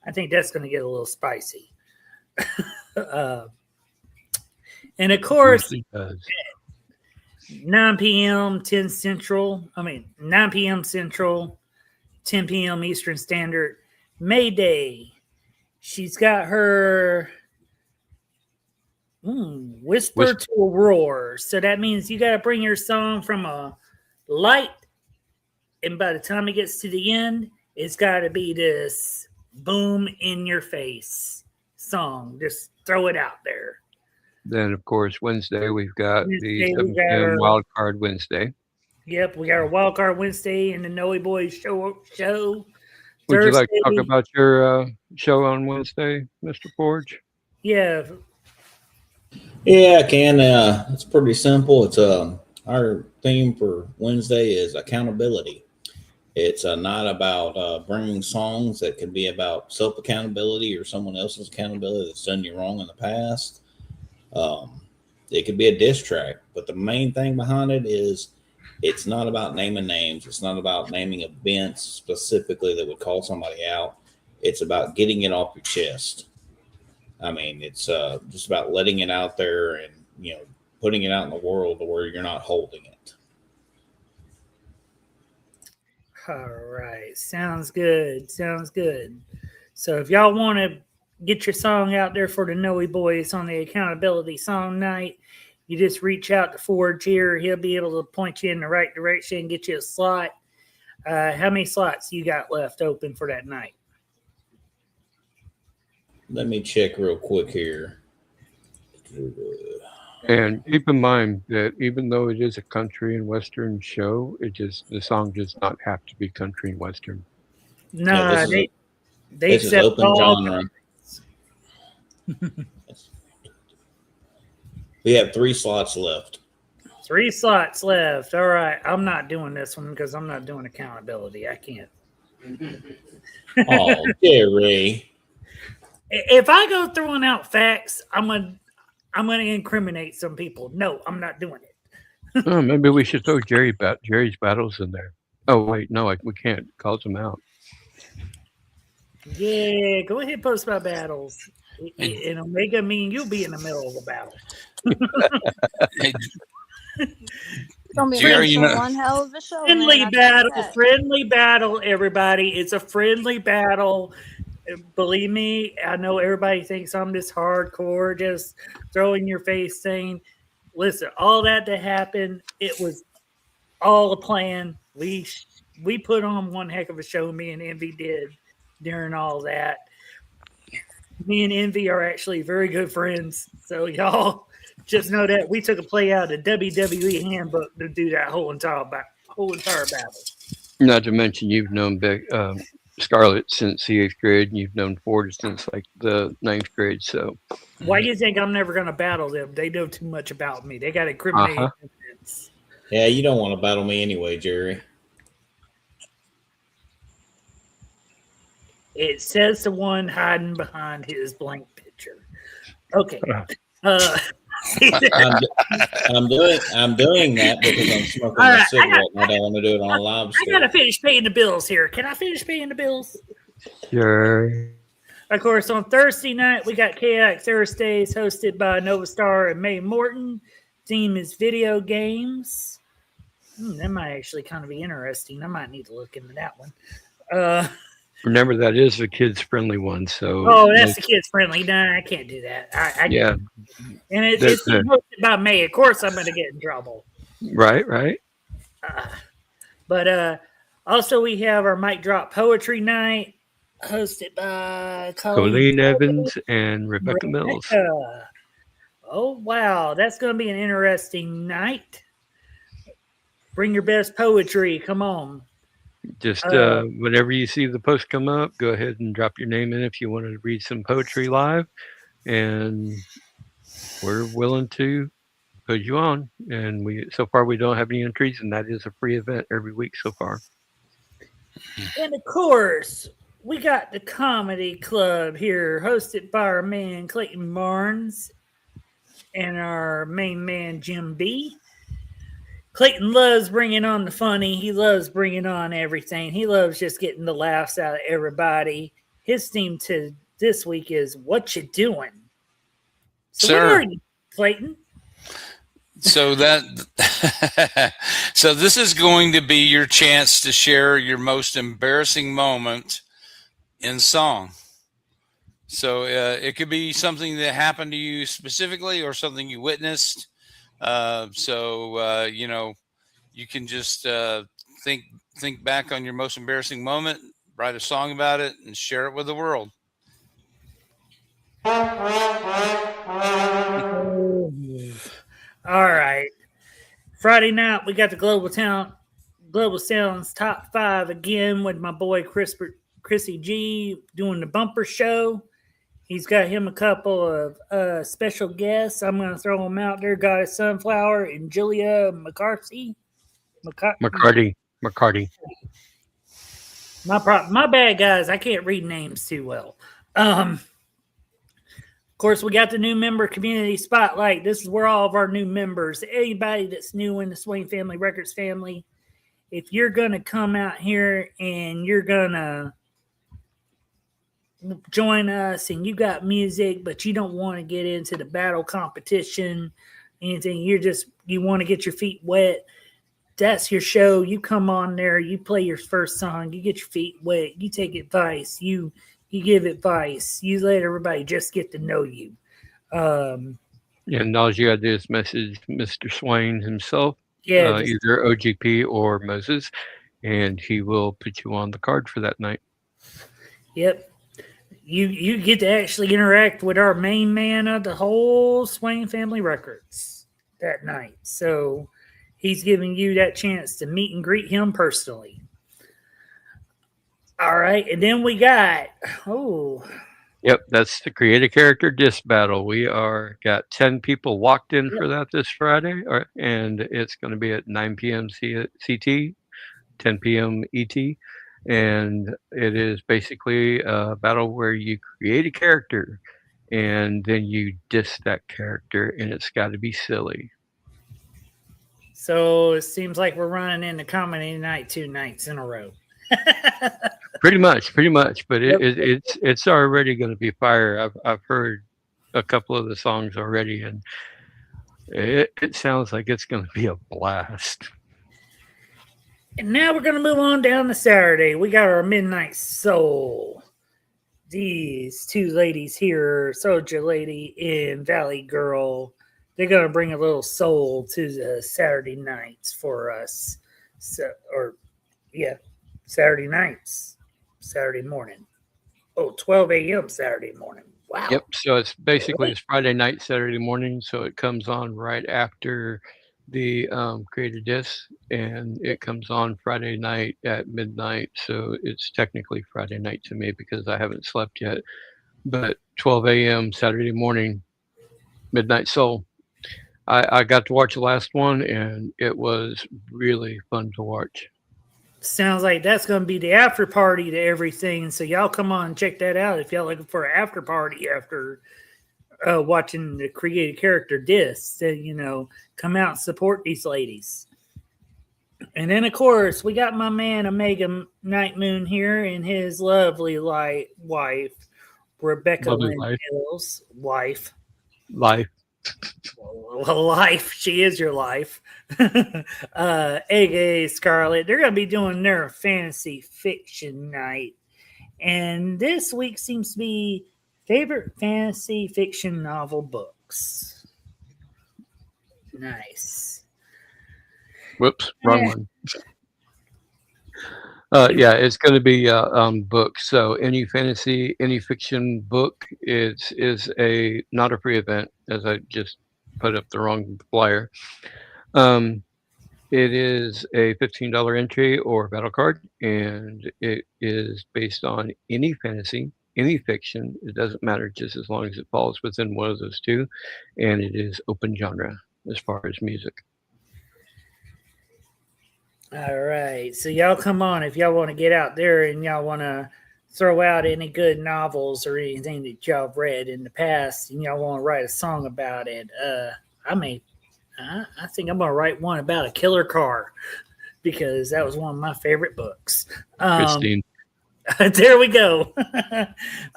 I think that's going to get a little spicy. And of course, 9 p.m. 9 p.m. Central, 10 p.m. Eastern Standard, Mayday. She's got her Whisper to a Roar. So that means you got to bring your song from a light, and by the time it gets to the end, it's got to be this boom in your face song. Just throw it out there. Then, of course, Wednesday, we've got the 7 p.m. Wild Card Wednesday. Yep, we got our Wild Card Wednesday and the Noe Boys show. Would you like to talk about your show on Wednesday, Mr. Forge? Yeah. Yeah, I can. It's pretty simple. It's our theme for Wednesday is accountability. It's not about bringing songs that could be about self-accountability or someone else's accountability that's done you wrong in the past. It could be a diss track, but the main thing behind it is it's not about naming names. It's not about naming events specifically that would call somebody out. It's about getting it off your chest. I mean, it's just about letting it out there and, putting it out in the world to where you're not holding it. All right. Sounds good. So if y'all want to get your song out there for the Noe Boys on the Accountability Song Night, you just reach out to Forge here. He'll be able to point you in the right direction and get you a slot. How many slots you got left open for that night? Let me check real quick here. And keep in mind that even though it is a country and western show, the song does not have to be country and western. No, this is open genre. We have 3 slots left. 3 slots left. All right. I'm not doing this one because I'm not doing accountability. I can't. Oh, Jerry. If I go throwing out facts, I'm gonna incriminate some people. No, I'm not doing it. Oh, maybe we should throw Jerry's battles in there. Oh wait, no, we can't. Calls them out. Yeah, go ahead, post my battles. And Omega, me and you'll be in the middle of the battle. It's gonna be Jerry, one hell of a show. Friendly battle, everybody. It's a friendly battle. Believe me, I know everybody thinks I'm this hardcore, just throwing your face saying, listen, all that to happen, it was all a plan. We put on one heck of a show, me and Envy did during all that. Me and Envy are actually very good friends. So y'all just know that we took a play out of the WWE handbook to do that whole entire battle. Not to mention you've known Scarlet since the 8th grade, and you've known Forge since like the 9th grade. So why do you think I'm never going to battle them? They know too much about me. They got incriminating evidence. Yeah, you don't want to battle me anyway, Jerry. It says the one hiding behind his blank picture. Okay. I'm doing that because I'm smoking a cigarette and I don't want to do it on a live stream. I gotta finish paying the bills here. Can I finish paying the bills? Sure. Of course, on Thursday night we got KX Thursdays hosted by Nova Star and Mae Morton. Theme is video games. That might actually kind of be interesting. I might need to look into that one. Remember, that is a kids-friendly one. So, Oh, that's the kids friendly. No, I can't do that. yeah, And it's that- hosted by me. Of course, I'm going to get in trouble. right. But also, we have our Mic Drop Poetry Night, hosted by Colleen Evans and Rebecca Mills. Oh, wow. That's going to be an interesting night. Bring your best poetry. Come on. Just whenever you see the post come up, go ahead and drop your name in if you want to read some poetry live, and we're willing to put you on. And so far we don't have any entries, and that is a free event every week so far. And of course, we got the comedy club here, hosted by our man Clayton Barnes and our main man Jim B. Clayton loves bringing on the funny. He loves bringing on everything. He loves just getting the laughs out of everybody. His theme to this week is "What You Doing?" So Sir. where are you, Clayton? So so this is going to be your chance to share your most embarrassing moment in song. So it could be something that happened to you specifically or something you witnessed. You know, you can just think back on your most embarrassing moment, write a song about it, and share it with the world. All right. Friday night, we got the Global Sounds Top 5 again with my boy Chrissy G doing the bumper show. He's got him a couple of special guests. I'm going to throw them out there. Goddess Sunflower and Julia McCarthy. McCarty. My bad, guys. I can't read names too well. Of course, we got the new member community spotlight. This is where all of our new members, anybody that's new in the SWAIN Family Records family, if you're going to come out here and you're going to join us and you got music, but you don't want to get into the battle competition, anything, you want to get your feet wet, that's your show. You come on there, you play your first song, you get your feet wet, you take advice, you give advice, you let everybody just get to know you. And all you gotta do is message Mr. Swain himself, Yeah, either OGP or Moses, and he will put you on the card for that night. Yep. You get to actually interact with our main man of the whole SWAIN Family Records that night. So he's giving you that chance to meet and greet him personally. All right. And then we got, Yep, that's the Create a Character Disc Battle. We got 10 people locked in for that this Friday, and it's going to be at 9 p.m. CT, 10 p.m. ET. And it is basically a battle where you create a character and then you diss that character, and it's got to be silly. So it seems like we're running into comedy night 2 nights in a row. Pretty much. But it's already going to be fire. I've heard a couple of the songs already, and it sounds like it's going to be a blast. And now we're going to move on down to Saturday. We got our Midnight Soul. These two ladies here, Soulja Lady and Valley Girl, they're going to bring a little soul to the Saturday nights for us. Saturday nights, Saturday morning. 12 a.m. Saturday morning. Wow. Yep. So it's Friday night, Saturday morning. So it comes on right after the Creator Disc, and it comes on Friday night at midnight. So it's technically Friday night to me because I haven't slept yet. But 12 a.m. Saturday morning, Midnight Soul. I got to watch the last one, and it was really fun to watch. Sounds like that's going to be the after party to everything. So y'all come on and check that out if y'all looking for an after party after watching the Creative Character Disc. Come out and support these ladies. And then, of course, we got my man Omega Night Moon here and his lovely wife, Rebecca Lovely Lynn Hill's wife. Life. Well, life. She is your life. AKA Scarlet. They're going to be doing their fantasy fiction night. And this week seems to be favorite fantasy fiction novel books. Nice. Whoops, wrong one. Yeah, it's going to be books. So any fantasy, any fiction book is a not a free event, as I just put up the wrong flyer. It is a $15 entry or battle card, and it is based on any fantasy, any fiction. It doesn't matter, just as long as it falls within one of those two, and it is open genre as far as music. All right. So y'all come on if y'all want to get out there and y'all want to throw out any good novels or anything that y'all have read in the past and y'all want to write a song about it. I think I'm going to write one about a killer car because that was one of my favorite books. Christine. There we go.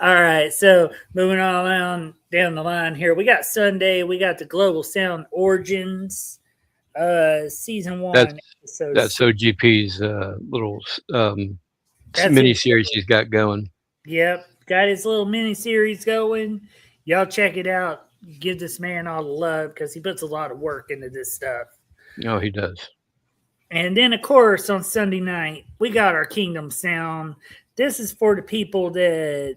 All right. So moving on down the line here, we got Sunday. We got the Global Sound Origins season 1. That's OGP's little mini series he's got going. Yep. Got his little mini series going. Y'all check it out. Give this man all the love because he puts a lot of work into this stuff. Oh, he does. And then, of course, on Sunday night, we got our Kingdom Sound. This is for the people that,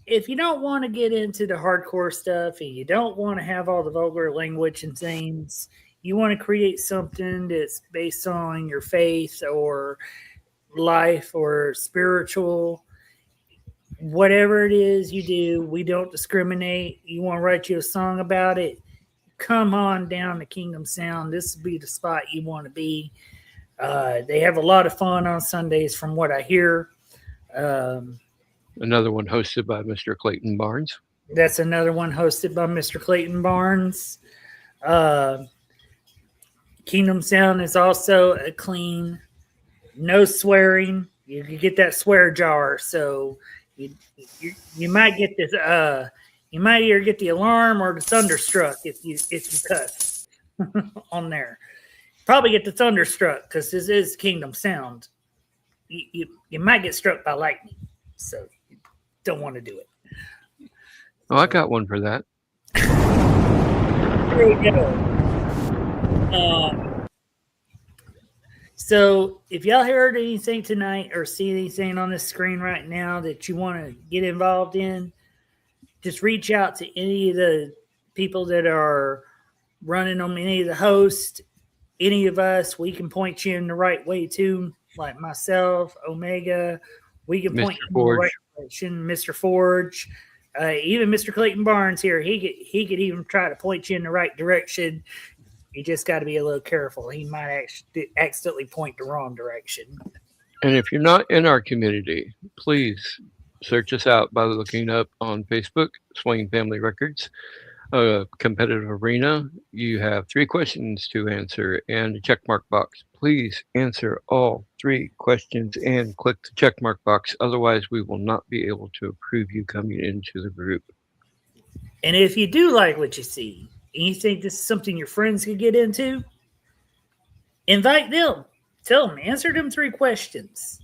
if you don't want to get into the hardcore stuff and you don't want to have all the vulgar language and things, you want to create something that's based on your faith or life or spiritual, whatever it is you do, we don't discriminate. You want to write you a song about it, come on down to Kingdom Sound. This will be the spot you want to be. They have a lot of fun on Sundays from what I hear. Another one hosted by Mr. Clayton Barnes. That's another one hosted by Mr. Clayton Barnes. Kingdom Sound is also a clean, no swearing. You can get that swear jar, so you might get this. You might either get the alarm or the thunderstruck if you cuss on there. Probably get the thunderstruck because this is Kingdom Sound. You might get struck by lightning, so you don't want to do it. Oh, I got one for that. There we go. So if y'all heard anything tonight or see anything on the screen right now that you want to get involved in, just reach out to any of the people that are running them, any of the hosts, any of us. We can point you in the right way too, like myself, Omega. We can point you in the right direction, Mr. Forge. Even Mr. Clayton Barnes here, he could even try to point you in the right direction. You just got to be a little careful. He might accidentally point the wrong direction. And if you're not in our community, please search us out by looking up on Facebook, SWAIN Family Records, competitive arena. You have 3 questions to answer and a checkmark box. Please answer all 3 questions and click the checkmark box. Otherwise, we will not be able to approve you coming into the group. And if you do like what you see, and you think this is something your friends could get into, invite them. Tell them, answer them 3 questions.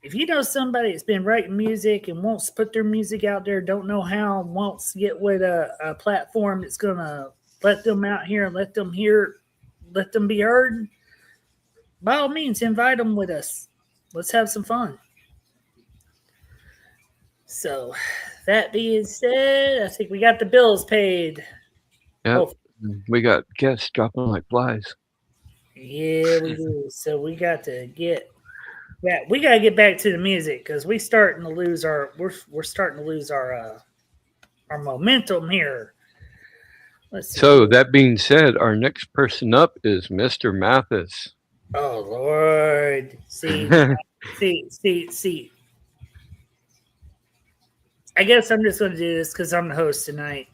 If you know somebody that's been writing music and wants to put their music out there, don't know how, wants to get with a platform that's going to let them out here and let them hear, let them be heard, by all means, invite them with us. Let's have some fun. So, that being said, I think we got the bills paid. Yep. We got guests dropping like flies. Yeah, we do. So we got to get back. We got to get back to the music because we're starting to lose our momentum here. Let's see. So that being said, our next person up is Mr. Mathis. Oh Lord, see. I guess I'm just going to do this because I'm the host tonight.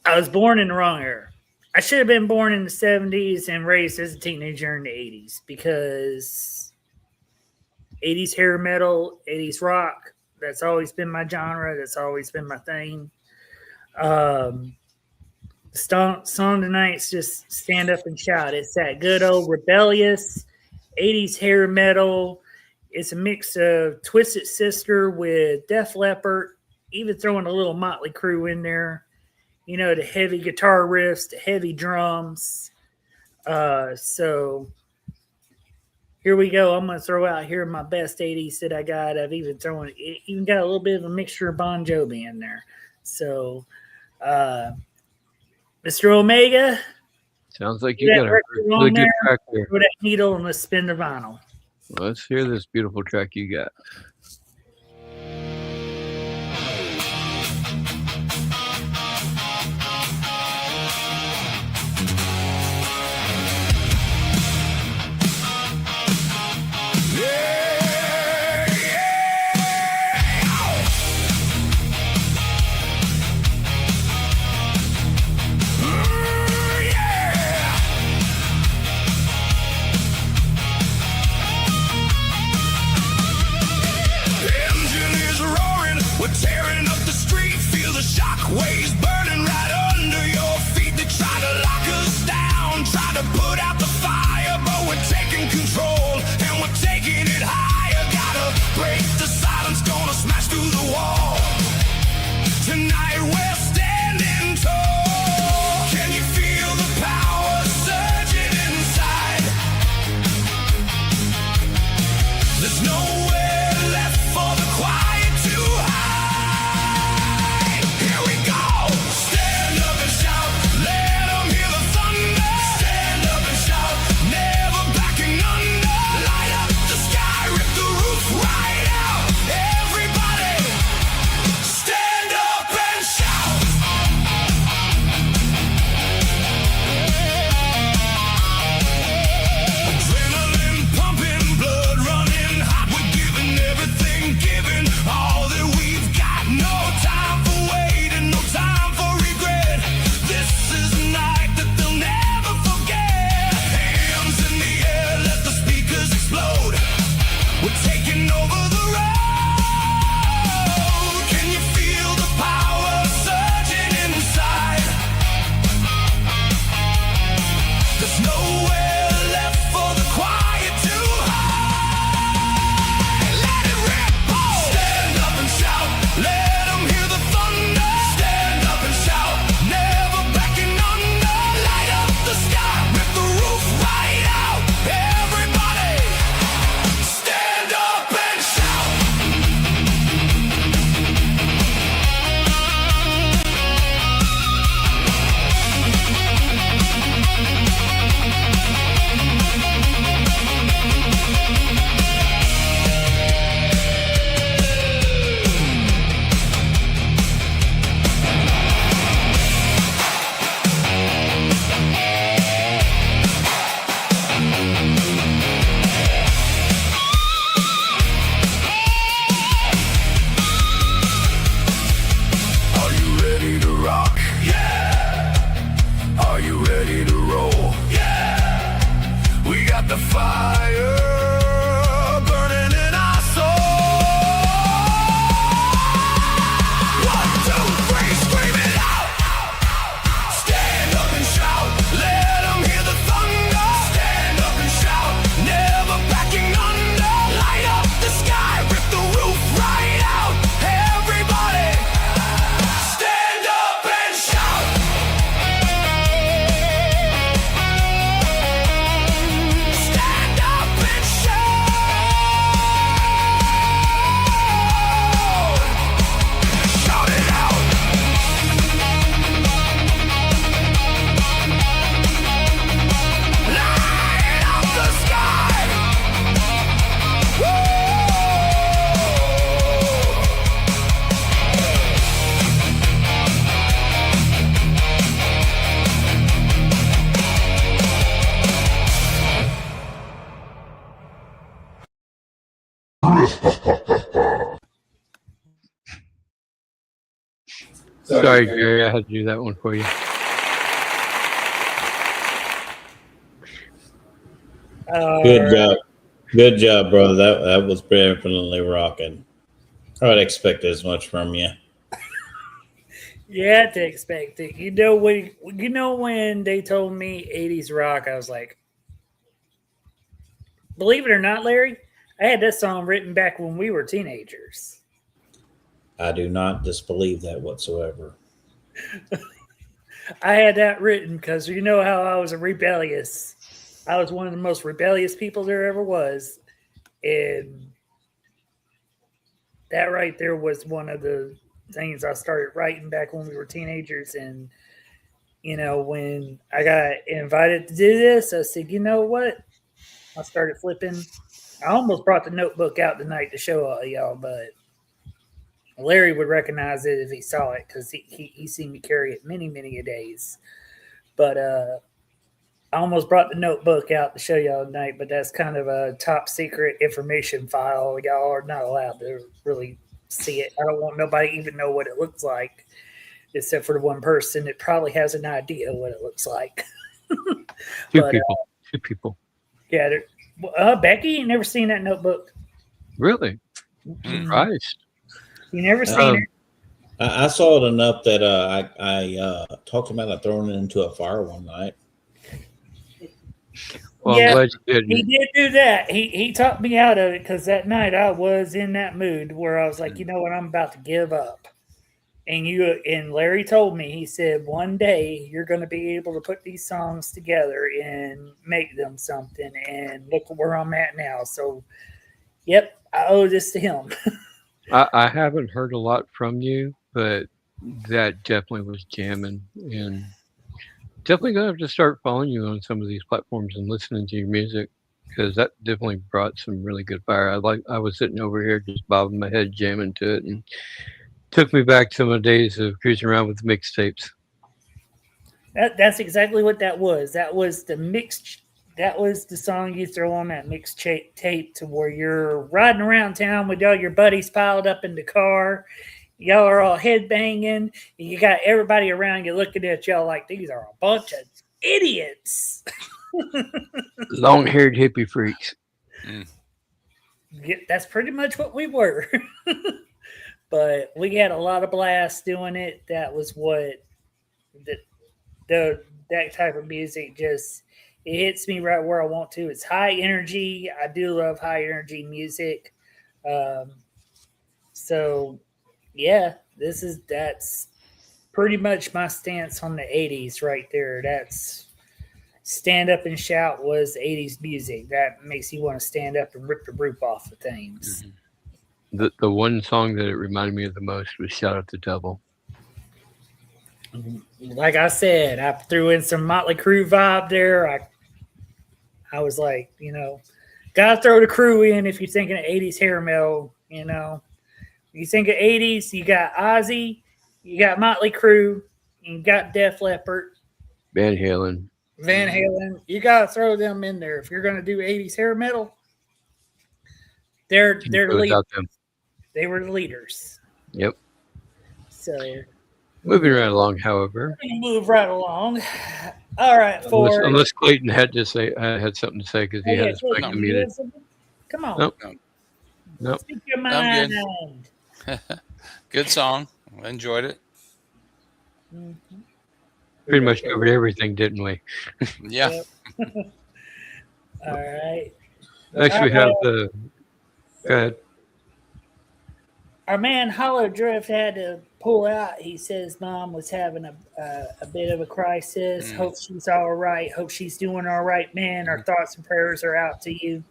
I was born in the wrong era. I should have been born in the 70s and raised as a teenager in the 80s because 80s hair metal, 80s rock, that's always been my genre. That's always been my thing. Song tonight's just stand up and shout. It's that good old rebellious 80s hair metal. It's a mix of Twisted Sister with Def Leppard, even throwing a little Mötley Crüe in there. You know, the heavy guitar riffs, the heavy drums. So here we go. I'm going to throw out here my best 80s that I got. I've even got a little bit of a mixture of Bon Jovi in there. So, Mr. Omega. Sounds like you got a really good track there. Throw that needle and let's spin the vinyl. Let's hear this beautiful track you got. Tearing up the street, feel the shockwaves burning right under your feet. They try to lock us down, try to put out the fire, but we're taking control and we're taking it higher. Gotta break the silence, gonna smash through the wall. Tonight we're standing tall. Can you feel the power surging inside? There's nowhere left for the quiet to hide. Sorry, Gary, I had to do that one for you. Good job, brother. That was definitely rocking. I would expect as much from you. You had to expect it. You know when they told me 80s rock, I was like, believe it or not, Larry, I had that song written back when we were teenagers. I do not disbelieve that whatsoever. I had that written because you know how I was I was one of the most rebellious people there ever was. And that right there was one of the things I started writing back when we were teenagers. And, you know, when I got invited to do this, I said, you know what? I started flipping. I almost brought the notebook out tonight to show all y'all, but Larry would recognize it if he saw it because he seen me carry it many, many a days. But I almost brought the notebook out to show y'all tonight, but that's kind of a top secret information file. Y'all are not allowed to really see it. I don't want nobody even know what it looks like, except for the one person that probably has an idea what it looks like. Two people. Yeah, Becky, you never seen that notebook? Really? Surprised. You never seen it? I saw it enough that I talked about throwing it into a fire one night. Well, yeah, he did do that. He talked me out of it because that night I was in that mood where I was like, you know what, I'm about to give up. And Larry told me, he said, one day you're going to be able to put these songs together and make them something. And look where I'm at now. So, yep, I owe this to him. I haven't heard a lot from you, but that definitely was jamming. And definitely going to have to start following you on some of these platforms and listening to your music because that definitely brought some really good fire. I was sitting over here just bobbing my head, jamming to it, and took me back to my days of cruising around with mixtapes. That's exactly what that was. That was the mix. That was the song you throw on that mix tape to where you're riding around town with all your buddies piled up in the car. Y'all are all headbanging. And you got everybody around you looking at y'all like these are a bunch of idiots. Long-haired hippie freaks. Yeah, that's pretty much what we were. But we had a lot of blast doing it. That was what that type of music just it hits me right where I want to. It's high energy. I do love high energy music. So yeah, that's pretty much my stance on the 80s right there. That's stand up and shout was 80s music. That makes you want to stand up and rip the roof off of things. Mm-hmm. The one song that it reminded me of the most was Shout Out the Devil. Like I said, I threw in some Mötley Crüe vibe there. I was like, you know, gotta throw the Crüe in if you're thinking of 80s hair metal, you know. You think of 80s, you got Ozzy, you got Mötley Crüe, you got Def Leppard. Van Halen. You gotta throw them in there. If you're gonna do 80s hair metal, they're the leaders. They were the leaders. Yep. So moving right along, however. Move right along. All right, unless Clayton had something to say because he had his mic muted. Come on. Nope. Speak your mind. Good song. I enjoyed it. Mm-hmm. Pretty much covered everything, didn't we? Yeah. All right. Next we have the. Go ahead. Our man Hollow Drift had to pull out. He says mom was having a bit of a crisis. Hope she's all right. Hope she's doing all right, man. Our thoughts and prayers are out to you.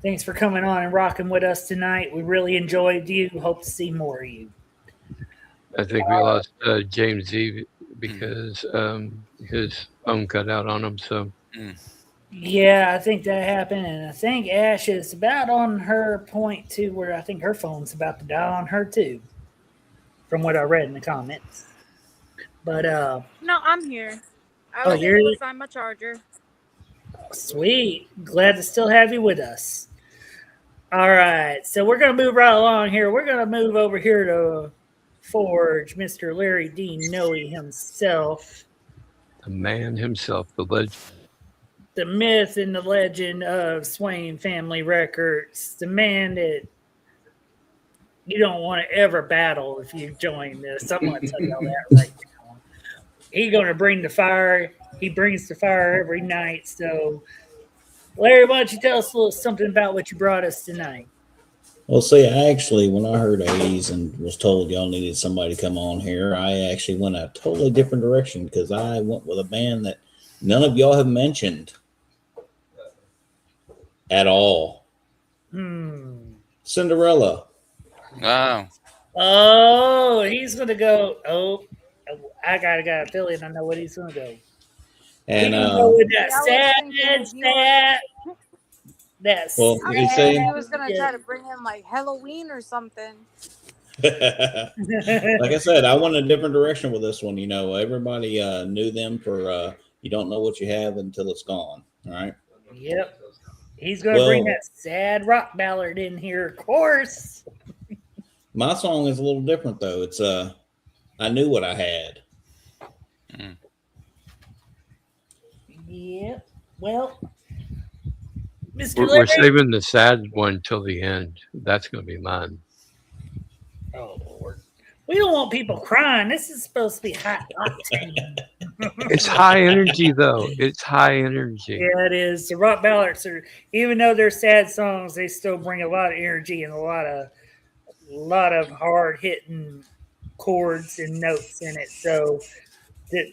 Thanks for coming on and rocking with us tonight. We really enjoyed you. Hope to see more of you. I think we lost James Z because his phone cut out on him. So. Yeah, I think that happened, and I think Ash is about on her point too, where I think her phone's about to die on her too, from what I read in the comments. But no, I'm here. I was able to find my charger. Sweet, glad to still have you with us. All right, so we're gonna move right along here. We're gonna move over here to Forge, Mr. Larry D. Noe himself, the man himself, the legend. The myth and the legend of SWAIN Family Records, the man that you don't want to ever battle if you join this. I'm going to tell you all that right now. He's going to bring the fire. He brings the fire every night. So Larry, why don't you tell us a little something about what you brought us tonight? Well, see, I actually, when I heard 80s and was told y'all needed somebody to come on here, I actually went a totally different direction because I went with a band that none of y'all have mentioned at all. Cinderella. Wow. Oh, he's gonna go. Oh, I got a feeling I know what he's gonna go. And he's gonna go with that I was sad, thinking that's well, I you was see, thinking he was gonna try to bring in like Halloween or something. like I said, I went a different direction with this one. You know, everybody knew them for you don't know what you have until it's gone. All right. Yep. He's gonna bring that sad rock ballad in here, of course. My song is a little different though. It's I knew what I had. Yep. Well, Mr. We're Larry. saving the sad one till the end. That's going to be mine. Oh Lord, we don't want people crying. This is supposed to be high octane. It's high energy, though. It's high energy. Yeah, it is. The rock ballads are, even though they're sad songs, they still bring a lot of energy and a lot of hard hitting chords and notes in it. So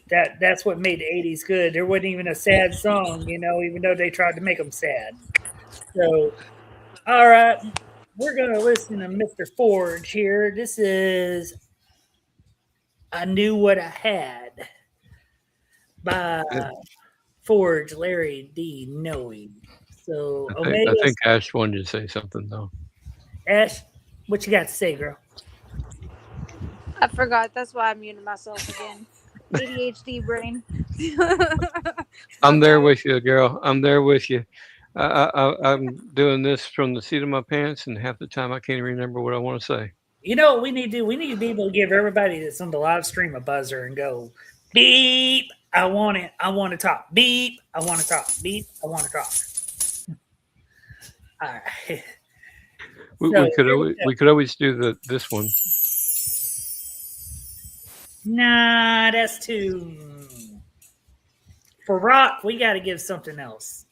that's what made the 80s good. There wasn't even a sad song, even though they tried to make them sad. So, all right, we're going to listen to Mr. Forge here. This is I Knew What I Had by Forge, Larry D. Noe. So, I think Ash wanted to say something, though. Ash, what you got to say, girl? I forgot. That's why I muted myself again. ADHD brain. I'm there with you, girl. I'm there with you. I'm doing this from the seat of my pants, and half the time I can't even remember what I want to say. You know what we need to do? We need to be able to give everybody that's on the live stream a buzzer and go, beep, I want it. I want to talk. Beep, I want to talk. Beep, I want to talk. All right. We could always do this one. Nah, that's too. For rock, we got to give something else.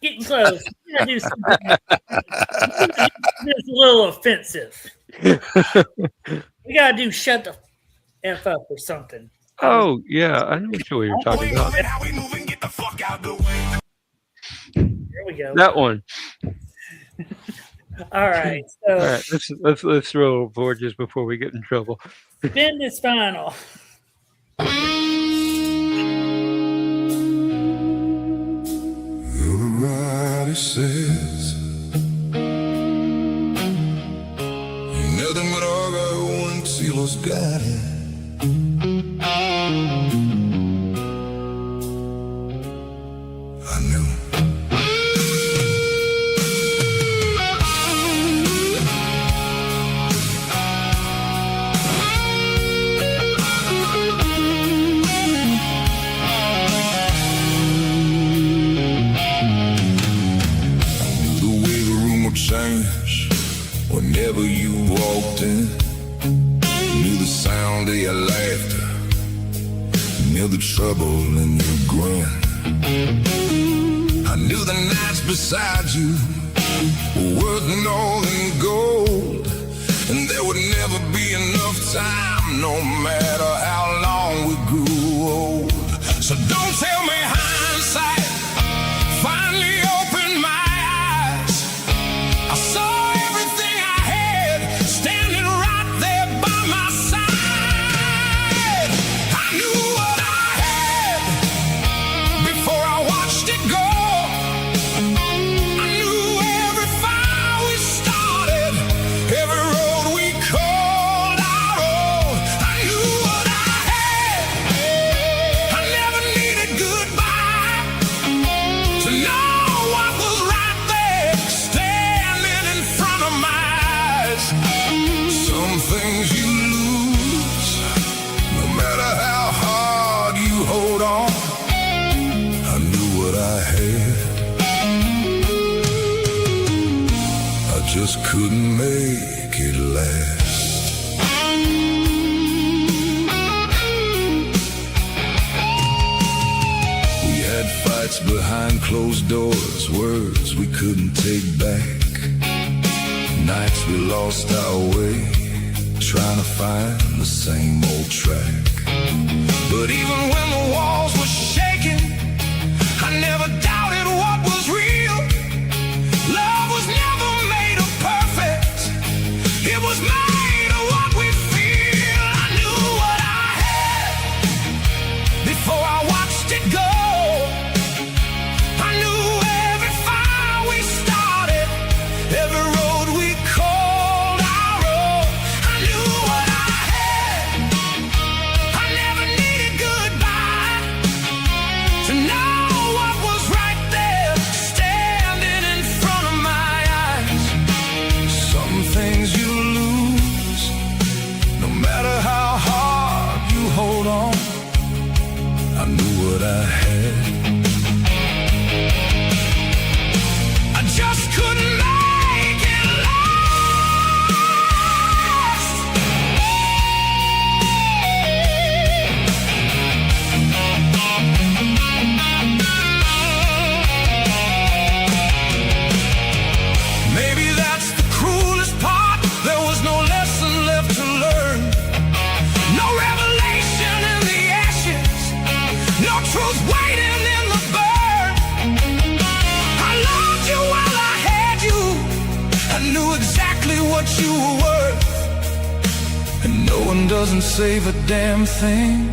Getting close. We got to do something. It's a little offensive. We got to do shut the F up or something. Oh, yeah. I know what you're talking about. Here we go. That one. All right. So all right, let's roll forward just before we get in trouble. spin this final. Everybody says nothing but all got one silos got it. I knew. Change whenever you walked in. Knew the sound of your laughter, knew the trouble in your grin. I knew the nights beside you were worth more than gold, and there would never be enough time, no matter how long we grew old. So don't tell me hindsight finally opened my eyes. I saw everything I had standing right there by my side. I knew what I had before I watched it go. I knew every fire we started, every road we called out on. I knew what I had. I never needed goodbye to know what was right there, standing in front of my eyes. Some things you lose, no matter how hard you hold on. I knew what I had, I just couldn't make it last. Nights behind closed doors, words we couldn't take back. Nights we lost our way, trying to find the same old track. But even when the walls were shaking, I never doubted what was real. Love was never made of perfect, it was made of what we feel. I knew what I had before I watched it go. I knew every fire we started, every road we called our own. I knew what I had, I never needed goodbye to know what was right there, standing in front of my eyes. Some things you lose, no matter how hard you hold on. I knew what I had, I just couldn't make it last. Maybe that's the cruelest part. There was no lesson left to learn, no revelation in the ashes, no truth waiting in the burn. I loved you while I had you, I knew exactly what you were worth. And no one doesn't save a damn thing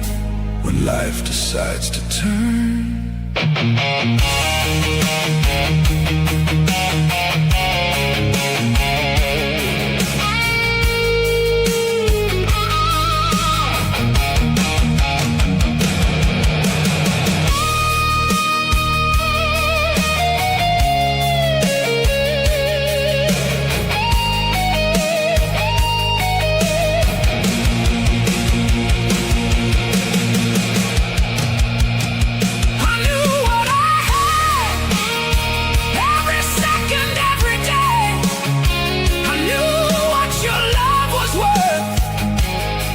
when life decides to turn. I knew what I had, every second, every day. I knew what your love was worth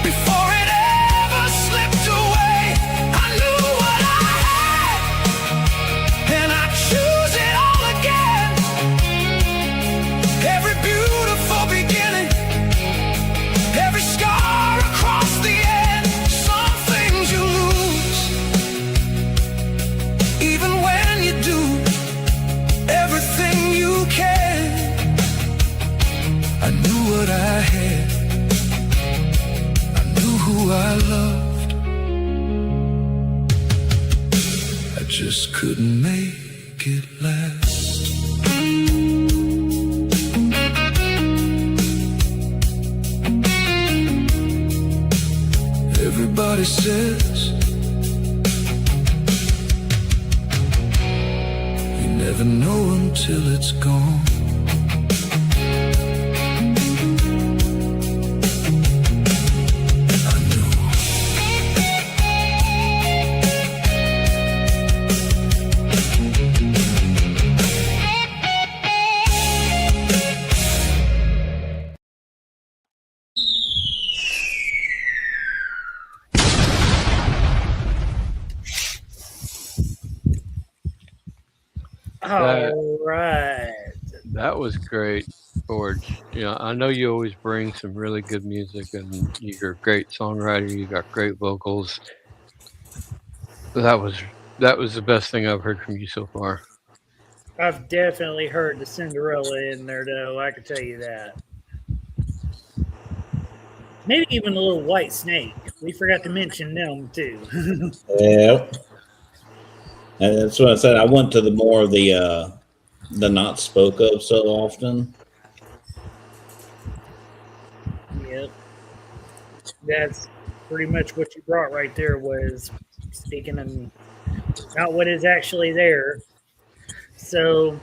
before it ever slipped away. I knew what I had, and I choose it all again. Every beautiful beginning, every scar across the end. Some things you lose, even when you do everything you can. I knew what I had, I knew who I loved, I just couldn't make it last. Everybody says you never know until it's gone. I know. All right. That was great, George. You know, I know you always bring some really good music, and you're a great songwriter. You got great vocals. That was the best thing I've heard from you so far. I've definitely heard the Cinderella in there, though. I can tell you that. Maybe even a little Whitesnake. We forgot to mention them too. Yeah. And that's what I said. I went to the more of the not spoke of so often. Yep. That's pretty much what you brought right there, was speaking of not what is actually there. So,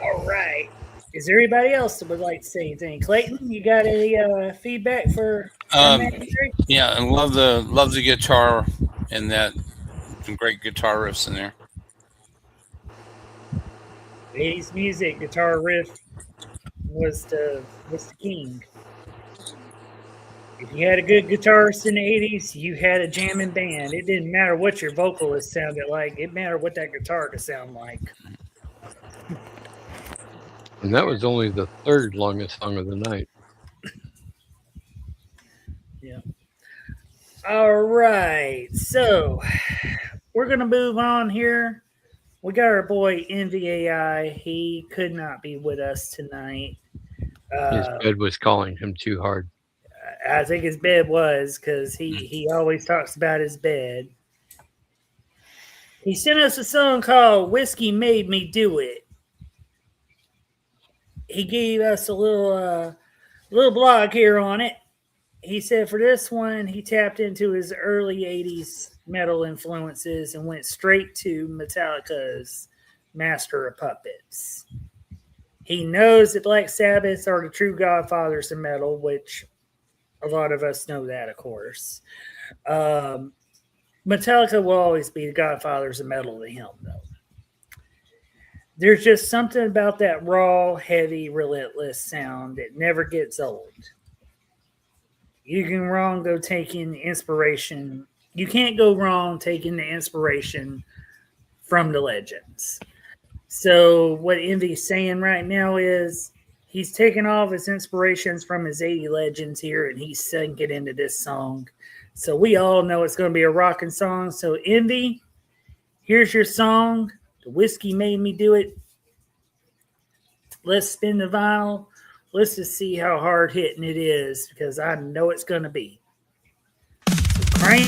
all right. Is there anybody else that would like to say anything? Clayton, you got any feedback for? Yeah, and love the guitar and that. Some great guitar riffs in there. 80s music guitar riff was the king. If you had a good guitarist in the 80s, you had a jamming band. It didn't matter what your vocalist sounded like. It mattered what that guitar could sound like. And that was only the third longest song of the night. Yeah. All right. So we're going to move on here. We got our boy NVAI. He could not be with us tonight. His bed was calling him too hard. I think his bed was, because he always talks about his bed. He sent us a song called Whiskey Made Me Do It. He gave us a little blog here on it. He said for this one, he tapped into his early 80s metal influences and went straight to Metallica's Master of Puppets. He knows that Black Sabbath are the true godfathers of metal, which a lot of us know that, of course. Metallica will always be the godfathers of metal to him, though. There's just something about that raw, heavy, relentless sound that never gets old. You can't go wrong taking the inspiration from the legends. So what Envy's saying right now is he's taking all of his inspirations from his 80 legends here, and he's sinking into this song. So we all know it's going to be a rocking song. So Envy, here's your song. The Whiskey Made Me Do It. Let's spin the vinyl. Let's just see how hard hitting it is, because I know it's going to be. So crank.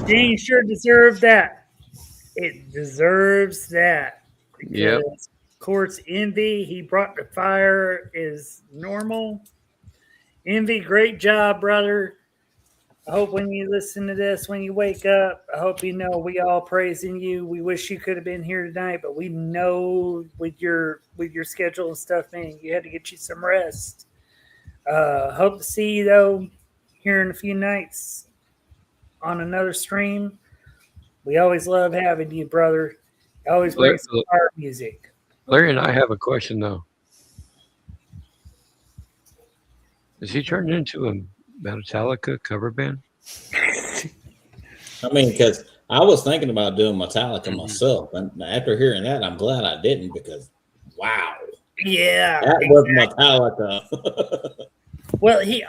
Dean sure deserved that. It deserves that. Yep. Because, of course, Envy, he brought the fire is normal. Envy, great job, brother. I hope when you listen to this, when you wake up, I hope you know we all praising you. We wish you could have been here tonight, but we know with your schedule and stuff, man, you had to get you some rest. Hope to see you though here in a few nights on another stream. We always love having you, brother. You always bring some fire music. Larry and I have a question though. Is he turned into a Metallica cover band? I mean, because I was thinking about doing Metallica myself, and after hearing that, I'm glad I didn't because, wow, Yeah, that was Metallica. Well, he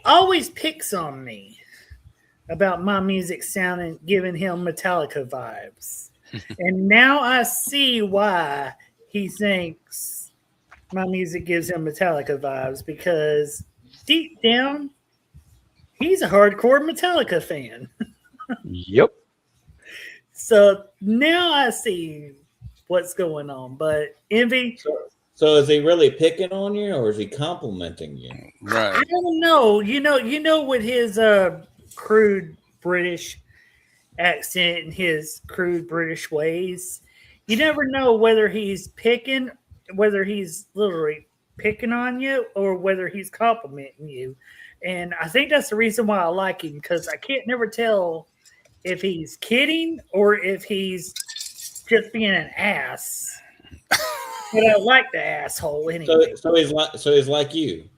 always picks on me about my music sounding, giving him Metallica vibes, and now I see why he thinks my music gives him Metallica vibes because deep down, he's a hardcore Metallica fan. Yep. So now I see what's going on. But Envy, So is he really picking on you, or is he complimenting you? Right. I don't know. You know, with his crude British accent and his crude British ways, you never know whether he's literally picking on you or whether he's complimenting you. And I think that's the reason why I like him, because I can't never tell if he's kidding or if he's just being an ass. But I like the asshole anyway. So he's like you.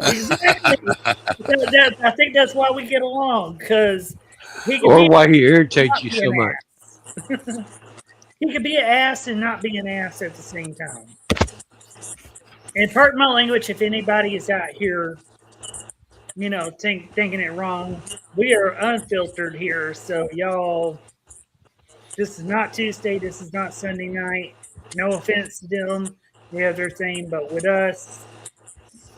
Exactly. I think that's why we get along, because Or why he irritates you so much. He could be an ass and not be an ass at the same time. And pardon my language if anybody is out here, thinking it wrong. We are unfiltered here, so y'all, this is not Tuesday, this is not Sunday night. No offense to them. They have their thing, but with us,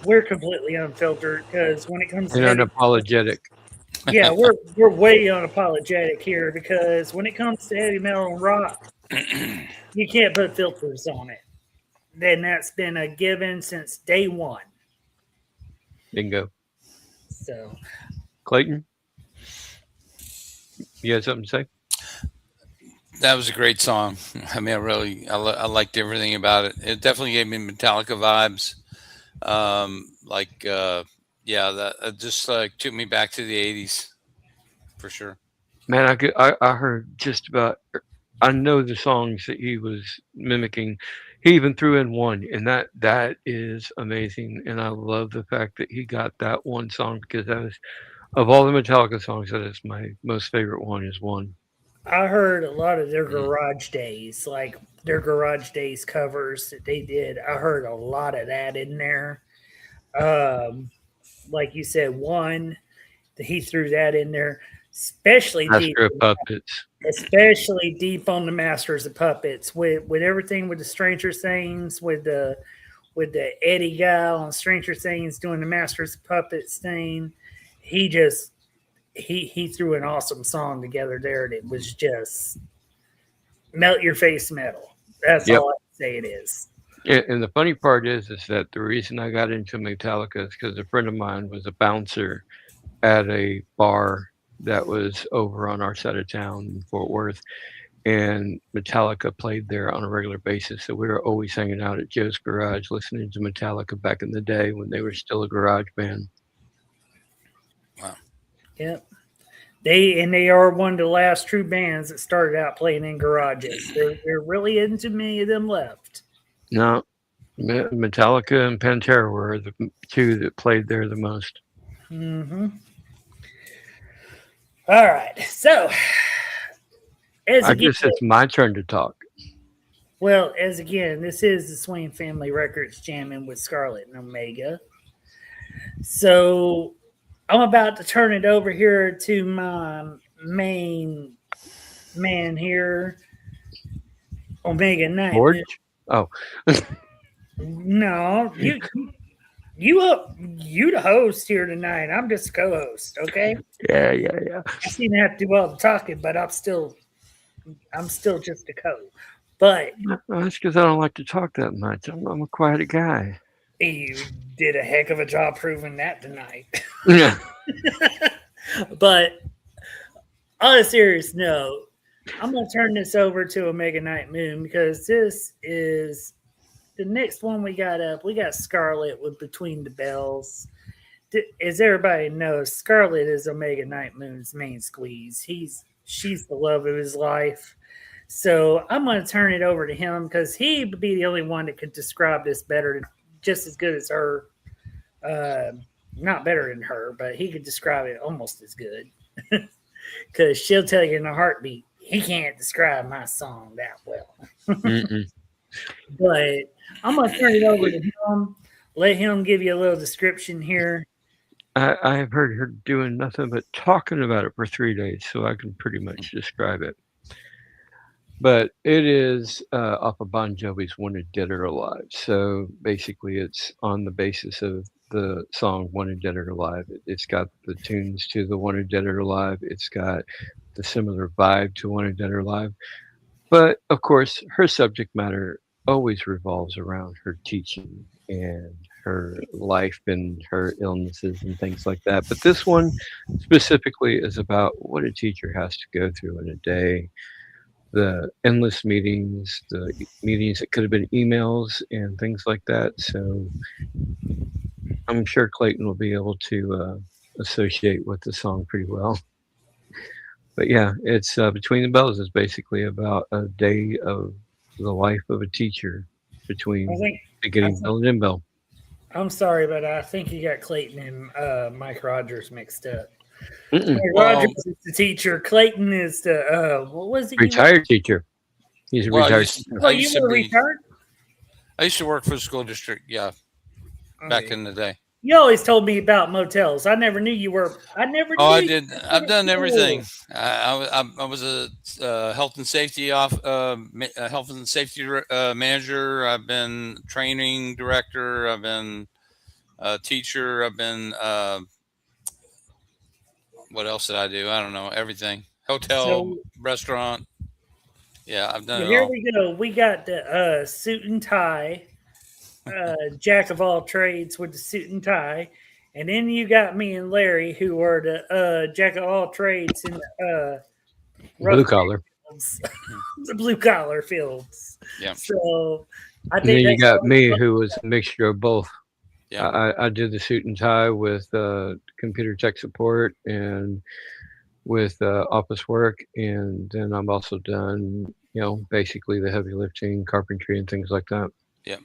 we're completely unfiltered because when it comes to unapologetic. Yeah, we're way unapologetic here because when it comes to heavy metal and rock, you can't put filters on it. Then that's been a given since day one. Bingo. So, Clayton, you had something to say? That was a great song. I mean, I liked everything about it. It definitely gave me Metallica vibes. That just took me back to the 80s for sure. Man, I heard just about. I know the songs that he was mimicking. He even threw in one, and that is amazing. And I love the fact that he got that one song because that was, of all the Metallica songs, that is my most favorite one. Is one. I heard a lot of their Garage Days, like their Garage Days covers that they did. I heard a lot of that in there. Like you said, one, he threw that in there, especially deep, Master of Puppets. Especially deep on the Masters of Puppets with everything with the Stranger Things, with the Eddie guy on Stranger Things doing the Masters of Puppets thing. He threw an awesome song together there, and it was just melt your face metal. That's all I can say it is. Yeah, and the funny part is that the reason I got into Metallica is because a friend of mine was a bouncer at a bar that was over on our side of town in Fort Worth, and Metallica played there on a regular basis. So we were always hanging out at Joe's Garage listening to Metallica back in the day when they were still a garage band. Wow. Yep. They are one of the last true bands that started out playing in garages. There really isn't too many of them left. No, Metallica and Pantera were the two that played there the most. Mm-hmm. All right. So, I guess it's my turn to talk. Well, this is the SWAIN Family Records Jammin' with Scarlet O'Mega. So, I'm about to turn it over here to my main man here, Omega Knight. George? Oh. No, You the host here tonight. I'm just a co-host, okay? Yeah. I seem to have to do all the talking, but I'm still just a co. But Well, that's because I don't like to talk that much. I'm a quiet guy. you did a heck of a job proving that tonight. Yeah. But on a serious note, I'm going to turn this over to Omega Night Moon because this is the next one we got up. We got Scarlet with Between the Bells. As everybody knows, Scarlet is Omega Night Moon's main squeeze. She's the love of his life. So I'm going to turn it over to him because he would be the only one that could describe this better, just as good as her. Not better than her, but he could describe it almost as good. Because she'll tell you in a heartbeat, he can't describe my song that well. But I'm going to turn it over to him, let him give you a little description here. I have heard her doing nothing but talking about it for 3 days, so I can pretty much describe it. But it is off of Bon Jovi's Wanted Dead or Alive. So basically it's on the basis of the song Wanted Dead or Alive. It's got the tunes to the Wanted Dead or Alive. It's got the similar vibe to Wanted Dead or Alive. But of course, her subject matter always revolves around her teaching and her life and her illnesses and things like that. But this one specifically is about what a teacher has to go through in a day. The endless meetings, the meetings that could have been emails and things like that. So I'm sure Clayton will be able to associate with the song pretty well. But yeah, it's Between the Bells is basically about a day of the life of a teacher between beginning bell and end bell. I'm sorry, but I think you got Clayton and Mike Rogers mixed up. Well, Rogers is the teacher. Clayton is the what was it? Retired teacher. He's a retired teacher. Oh, you were retired? I used to work for the school district, back in the day. You always told me about motels. I never knew you were. I never. Oh, knew I did. I've done everything. I was a health and safety manager. I've been training director. I've been a teacher. I've been. What else did I do? I don't know. Everything. Hotel, restaurant. Yeah, I've done it here all. we go. We got the suit and tie. Jack of all trades with the suit and tie, and then you got me and Larry, who are the jack of all trades in the blue collar, the blue collar fields. Yeah. So I and think then you got me, who was a mixture of both. Yeah. I did the suit and tie with computer tech support and with office work, and then I'm also done, basically the heavy lifting, carpentry, and things like that. Yeah.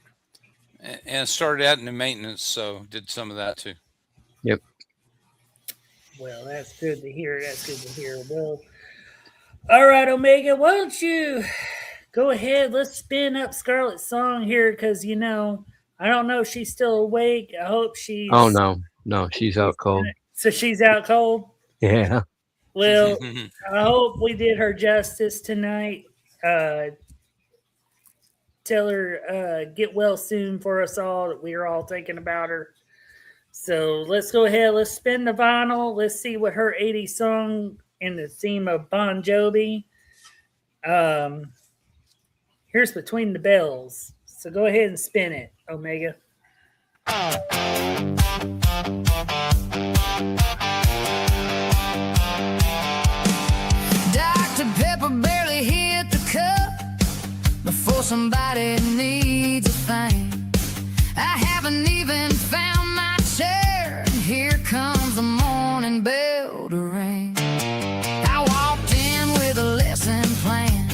And started out in the maintenance, so did some of that too. Yep. Well, that's good to hear. That's good to hear. Well, all right, Omega, why don't you go ahead? Let's spin up Scarlet's song here because, I don't know if she's still awake. I hope she's... Oh, no, she's out cold. So she's out cold? Yeah. Well, I hope we did her justice tonight. Tell her get well soon for us all, that we are all thinking about her. So let's go ahead. Let's spin the vinyl. Let's see what her 80s song in the theme of Bon Jovi. Here's Between the Bells. So go ahead and spin it, Omega. Dr. Pepper barely hit the cup before somebody needs a thing. I haven't even found my chair, and here comes the morning bell to ring. I walked in with a lesson plan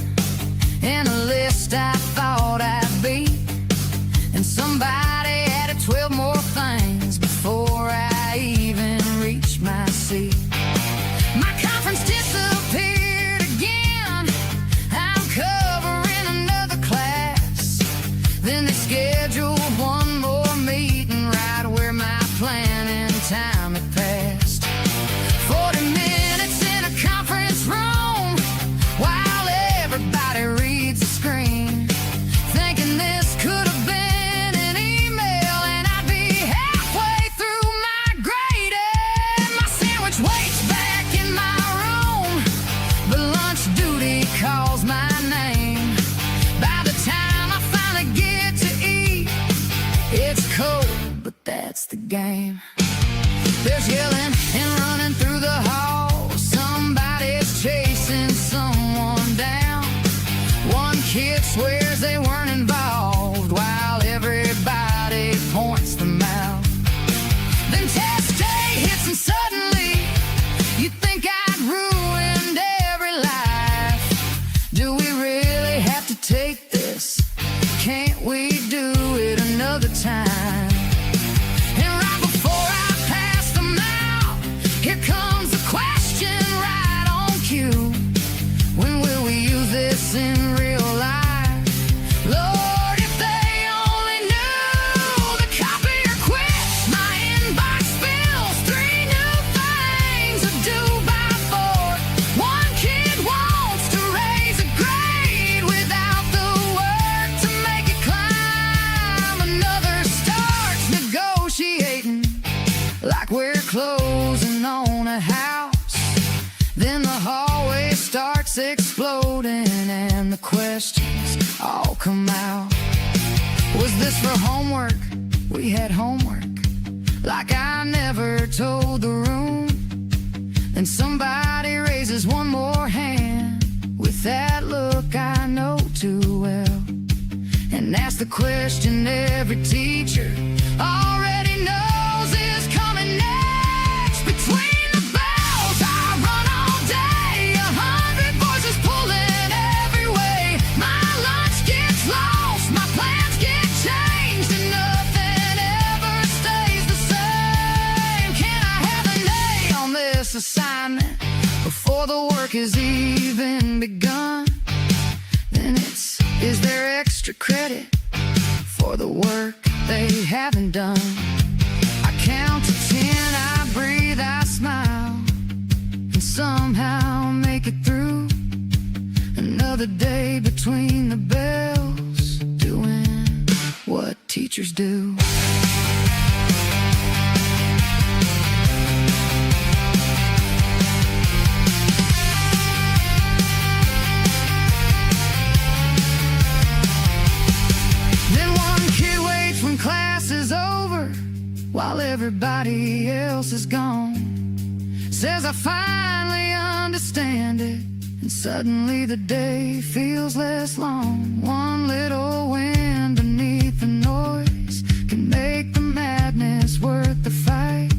and a list I thought I'd beat, and somebody added 12 more things before I even reached my seat. My conference disappeared again. I'm covering another class. that's the game. There's yelling and running through the hall. Somebody's chasing someone down. One kid swears they weren't involved while everybody points them out. Then test day hits and suddenly you think I'd ruined every life. Do we really have to take this? Can't we do it another time? And right before I pass them out, here comes the question right on cue. When will we use this in real life? Lord, if they only knew the copier quit, my inbox spills 3 new things are due by 4. One kid wants to raise a grade without the work to make it climb. Another starts negotiating like we're closing on a house. Then the hallway starts exploding and the questions all come out. Was this for homework? We had homework. Like I never told the room. Then somebody raises one more hand with that look I know too well, and that's the question every teacher already knows is coming next. Between the bells I run all day, 100 voices pulling every way. My lunch gets lost, my plans get changed, and nothing ever stays the same. Can I have an A on this assignment before the work has even begun? Then it's, is there extra credit for the work they haven't done? I count to 10, I breathe, I smile, and somehow make it through. Another day between the bells, doing what teachers do. Then one kid waits when class is over while everybody else is gone. Says I finally understand it, and suddenly the day feels less long. One little wind beneath the noise can make the madness worth the fight.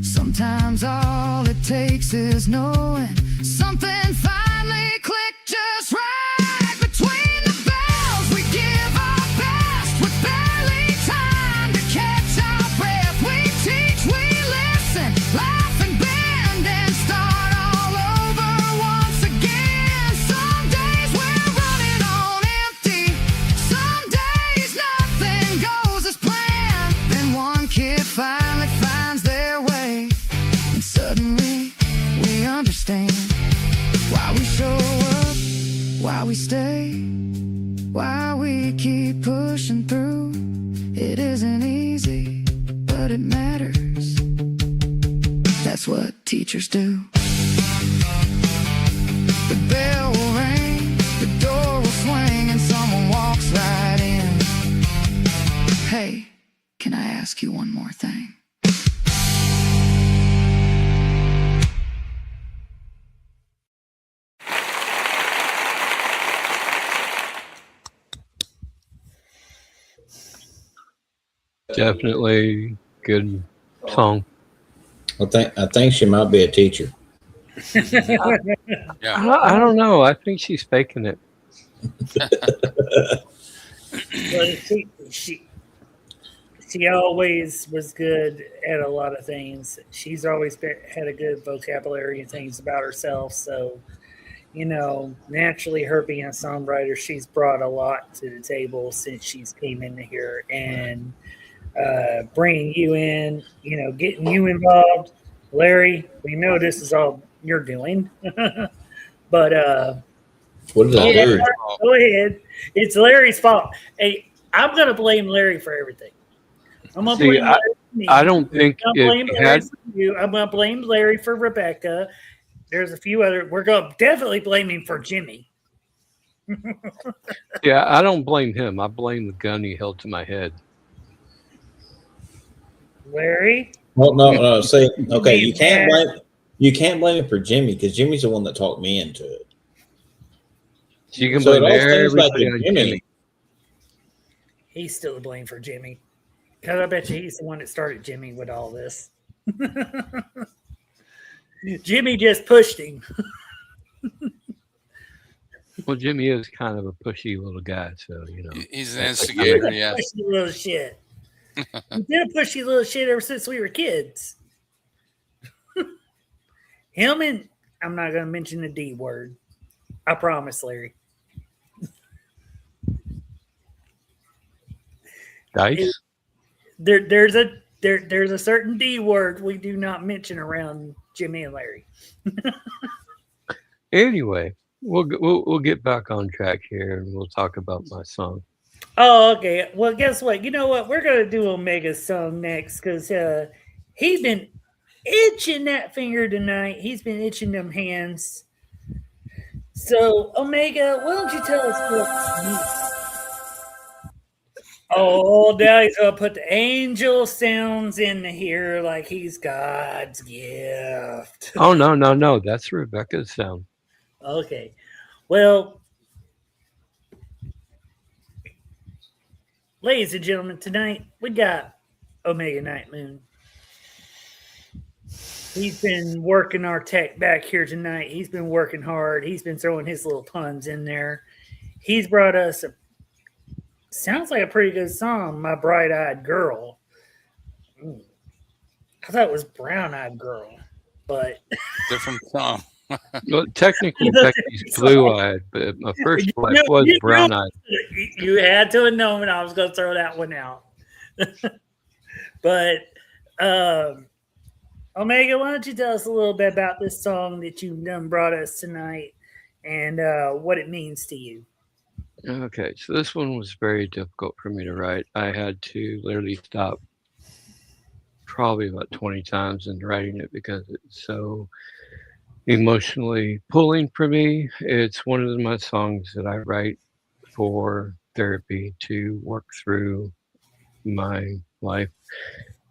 Sometimes all it takes is knowing something finally clicked just right. Between the bells we give our best with barely time to catch our breath. We teach, we listen, laugh and bend, and start all over once again. Some days we're running on empty, some days nothing goes as planned. Then one kid finally finds their way, and suddenly we understand why we show up, why we stay, why we keep pushing through. It isn't easy, but it matters. That's what teachers do. The bell will ring, the door will swing, and someone walks right in. Hey, can I ask you one more thing? Definitely good song. I think she might be a teacher. Yeah. I don't know. I think she's faking it. But she always was good at a lot of things. She's always had a good vocabulary and things about herself. So, you know, naturally, her being a songwriter, she's brought a lot to the table since she's came in here, and bringing you in, you know, getting you involved. Larry, we know this is all you're doing, but What did I do? go ahead. It's Larry's fault. Hey, I'm gonna blame Larry for everything. I'm gonna See, blame Larry for me. I don't think I'm gonna blame it Larry had. for you. I'm gonna blame Larry for Rebecca. There's a few other. We're gonna definitely blame him for Jimmy. Yeah, I don't blame him. I blame the gun he held to my head. Larry? Well, no. See, okay, Me you can't mad. blame it for Jimmy because Jimmy's the one that talked me into it. So you can So it blame all stems back everybody to on Jimmy. Jimmy. He's still to blame for Jimmy. Because I bet you he's the one that started Jimmy with all this. Jimmy just pushed him. Well, Jimmy is kind of a pushy little guy, so He's an instigator. Yeah. Pushy little shit. He's been a pushy little shit ever since we were kids. Him and I'm not going to mention the D word. I promise, Larry. Dice. There's a certain D word we do not mention around Jimmy and Larry. Anyway, we'll get back on track here, and we'll talk about my song. Oh, okay. Well, guess what? You know what? We're gonna do Omega's song next because he's been itching that finger tonight. He's been itching them hands. So, Omega, why don't you tell us what? Oh, now he's gonna put the angel sounds in here like he's God's gift. Oh no, that's Rebecca's sound. Okay. Well, ladies and gentlemen, tonight we got Omega Night Moon. He's been working our tech back here tonight. He's been working hard. He's been throwing his little puns in there. He's brought us sounds like a pretty good song, My Bright Eyed Girl. I thought it was Brown Eyed Girl, but Different song. Well, technically, Becky's blue-eyed, but my first wife was brown-eyed. You had to have known I was going to throw that one out. But Omega, why don't you tell us a little bit about this song that you done brought us tonight and what it means to you? Okay, so this one was very difficult for me to write. I had to literally stop probably about 20 times in writing it because it's so emotionally pulling for me. It's one of my songs that I write for therapy to work through my life.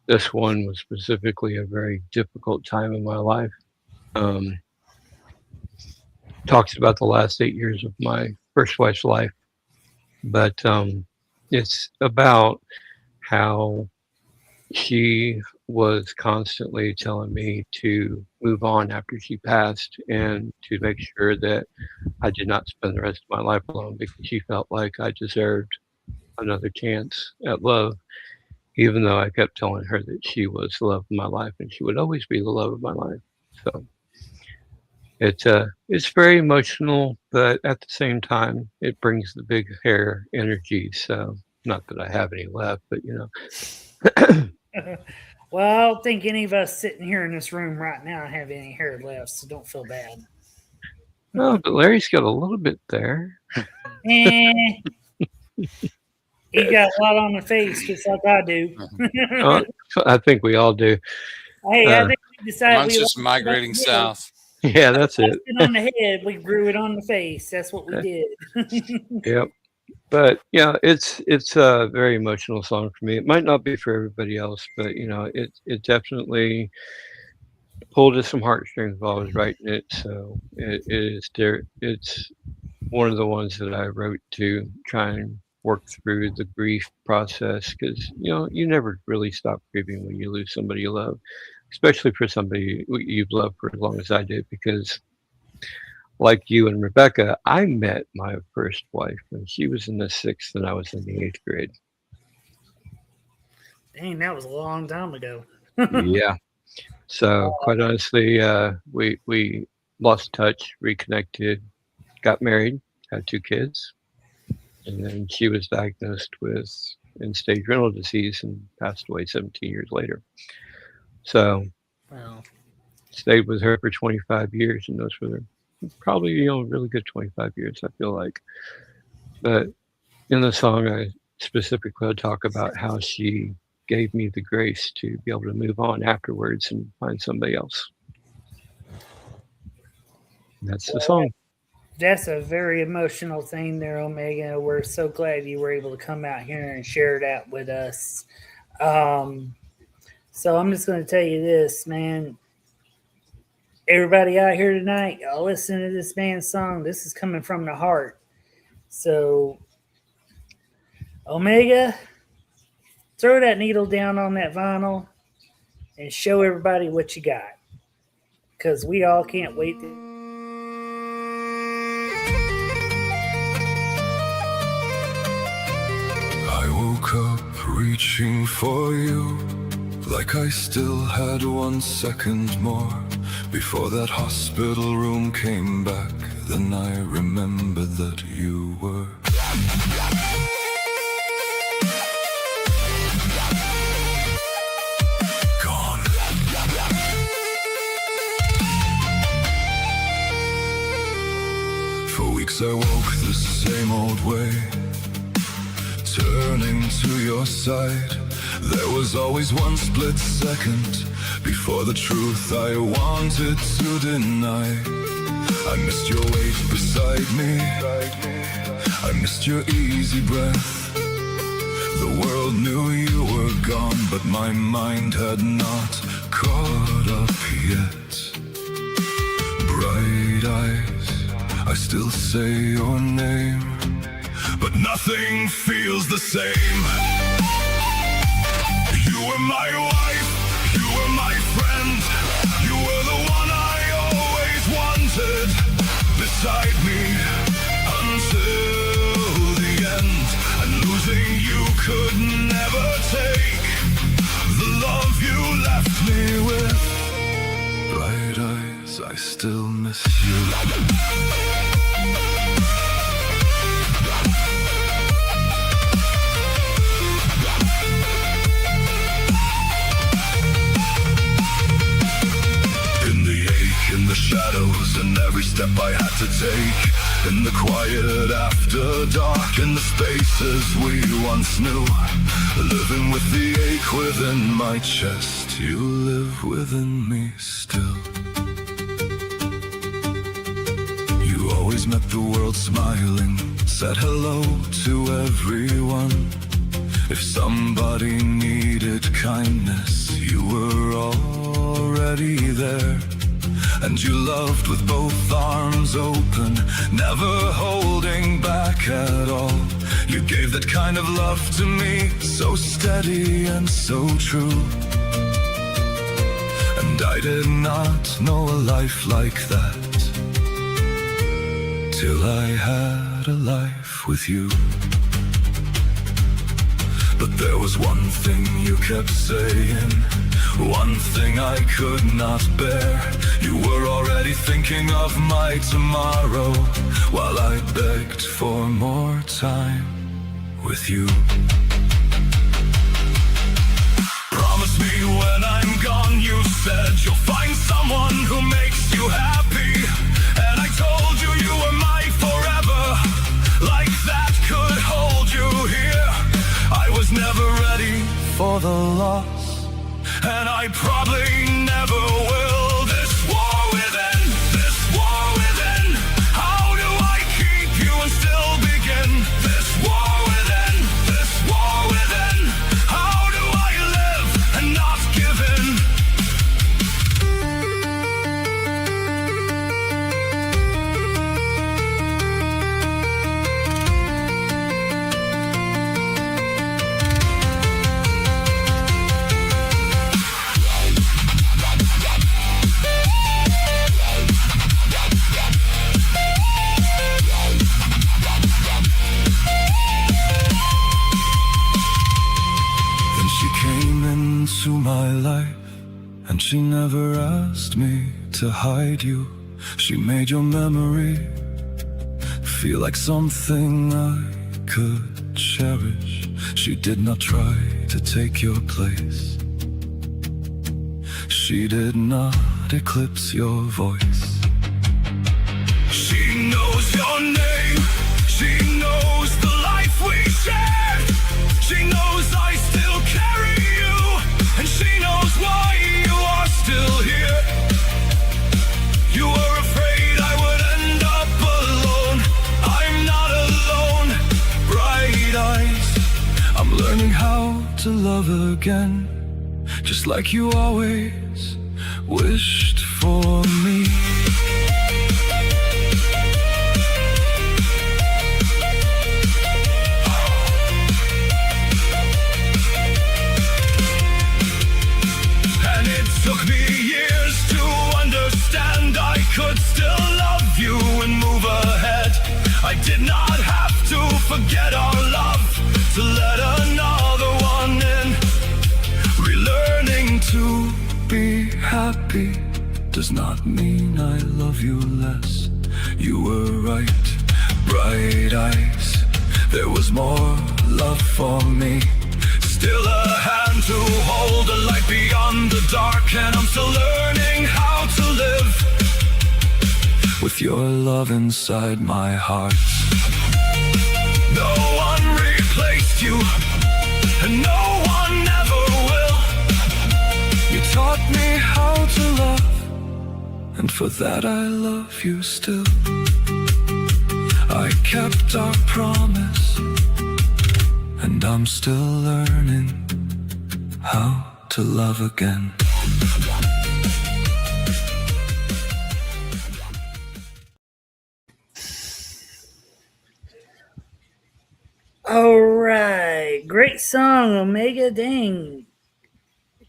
This one was specifically a very difficult time in my life. Talks about the last 8 years of my first wife's life, but it's about how she was constantly telling me to move on after she passed and to make sure that I did not spend the rest of my life alone because she felt like I deserved another chance at love, even though I kept telling her that she was the love of my life and she would always be the love of my life. So it's very emotional, but at the same time, it brings the big hair energy. So not that I have any left, but Well, I don't think any of us sitting here in this room right now have any hair left, so don't feel bad. No, but Larry's got a little bit there. He got a lot on the face, just like I do. I think we all do. Hey, I think we decided Mine's just migrating south. Yeah, that's it. On the head, we grew it on the face. That's what we did. Yep. But yeah, it's a very emotional song for me. It might not be for everybody else, but it definitely pulled at some heartstrings while I was writing it. So it is there. It's one of the ones that I wrote to try and work through the grief process because you never really stop grieving when you lose somebody you love, especially for somebody you've loved for as long as I did. Because like you and Rebecca, I met my first wife when she was in the 6th and I was in the 8th grade. Dang, that was a long time ago. Yeah. So quite honestly, we lost touch, reconnected, got married, had 2 kids, and then she was diagnosed with end-stage renal disease and passed away 17 years later. So stayed with her for 25 years, and those were probably really good 25 years, I feel like. But in the song, I specifically talk about how she gave me the grace to be able to move on afterwards and find somebody else. And that's the song. That's a very emotional thing there, Omega. We're so glad you were able to come out here and share that with us. So I'm just going to tell you this, man. Everybody out here tonight, y'all listen to this man's song. This is coming from the heart. So, Omega, throw that needle down on that vinyl and show everybody what you got. Because we all can't wait to. I woke up reaching for you, like I still had 1 second more before that hospital room came back. Then I remembered that you were gone. For weeks I woke the same old way, turning to your side. There was always 1 split second before the truth I wanted to deny. I missed your weight beside me, I missed your easy breath. The world knew you were gone, but my mind had not caught up yet. Bright eyes, I still say your name, but nothing feels the same. You were my wife, you were my friend, you were the one I always wanted beside me until the end. And losing you could never take the love you left me with. Bright eyes, I still miss you. In the shadows and every step I had to take, in the quiet after dark, in the spaces we once knew, living with the ache within my chest, you live within me still. You always met the world smiling, said hello to everyone. If somebody needed kindness, you were already there. And you loved with both arms open, never holding back at all. You gave that kind of love to me, so steady and so true. And I did not know a life like that till I had a life with you. But there was one thing you kept saying, one thing I could not bear. You were already thinking of my tomorrow, while I begged for more time with you. Promise me when I'm gone, you said you'll find someone who makes you happy. And I told you you were my forever, like that could hold you here. I was never ready for the loss, and I probably never will. This war within, this war within. How do I keep you and still begin? This war within, this war within. How do I live and not give in? To my life, and she never asked me to hide you. She made your memory feel like something I could cherish. She did not try to take your place. She did not eclipse your voice. She knows your name. She knows the life we shared. She knows I still carry you, and she knows why you are still here. You were afraid I would end up alone. I'm not alone. Bright eyes, I'm learning how to love again. just like you always wished for me. And it took me years to understand I could still love you and move ahead. I did not have to forget our love to let another one in. Relearning to be happy does not mean I love you less. You were right, bright eyes. There was more love for me. Still a hand to hold, a light beyond the dark, and I'm still learning how to live with your love inside my heart. No one replaced you, and no one ever will. You taught me how to love, and for that I love you still. I kept our promise, and I'm still learning how to love again. All right, great song, Omega. Dang,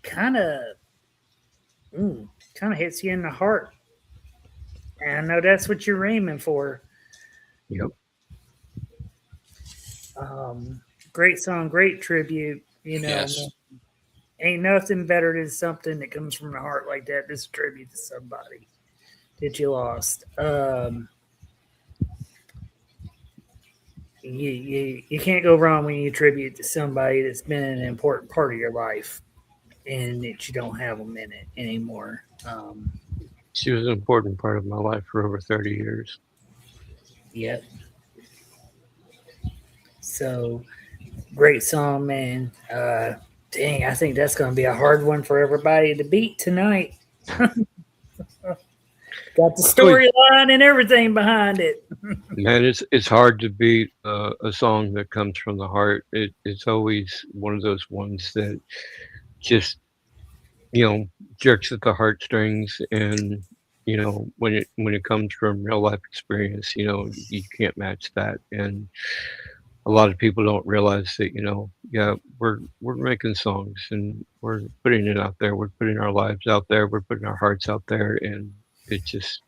kind of hits you in the heart, and I know that's what you're aiming for. Yep. Great song, great tribute. You know, Yes. ain't nothing better than something that comes from the heart like that. This tribute to somebody that you lost. You can't go wrong when you tribute to somebody that's been an important part of your life and that you don't have them in it anymore. She was an important part of my life for over 30 years. Yep. So, great song, man. Dang, I think that's going to be a hard one for everybody to beat tonight. Got the storyline and everything behind it. Man, it's hard to beat a song that comes from the heart. It's always one of those ones that just, jerks at the heartstrings. And when it comes from real life experience, you can't match that. And a lot of people don't realize that we're making songs and we're putting it out there. We're putting our lives out there. We're putting our hearts out there, and it's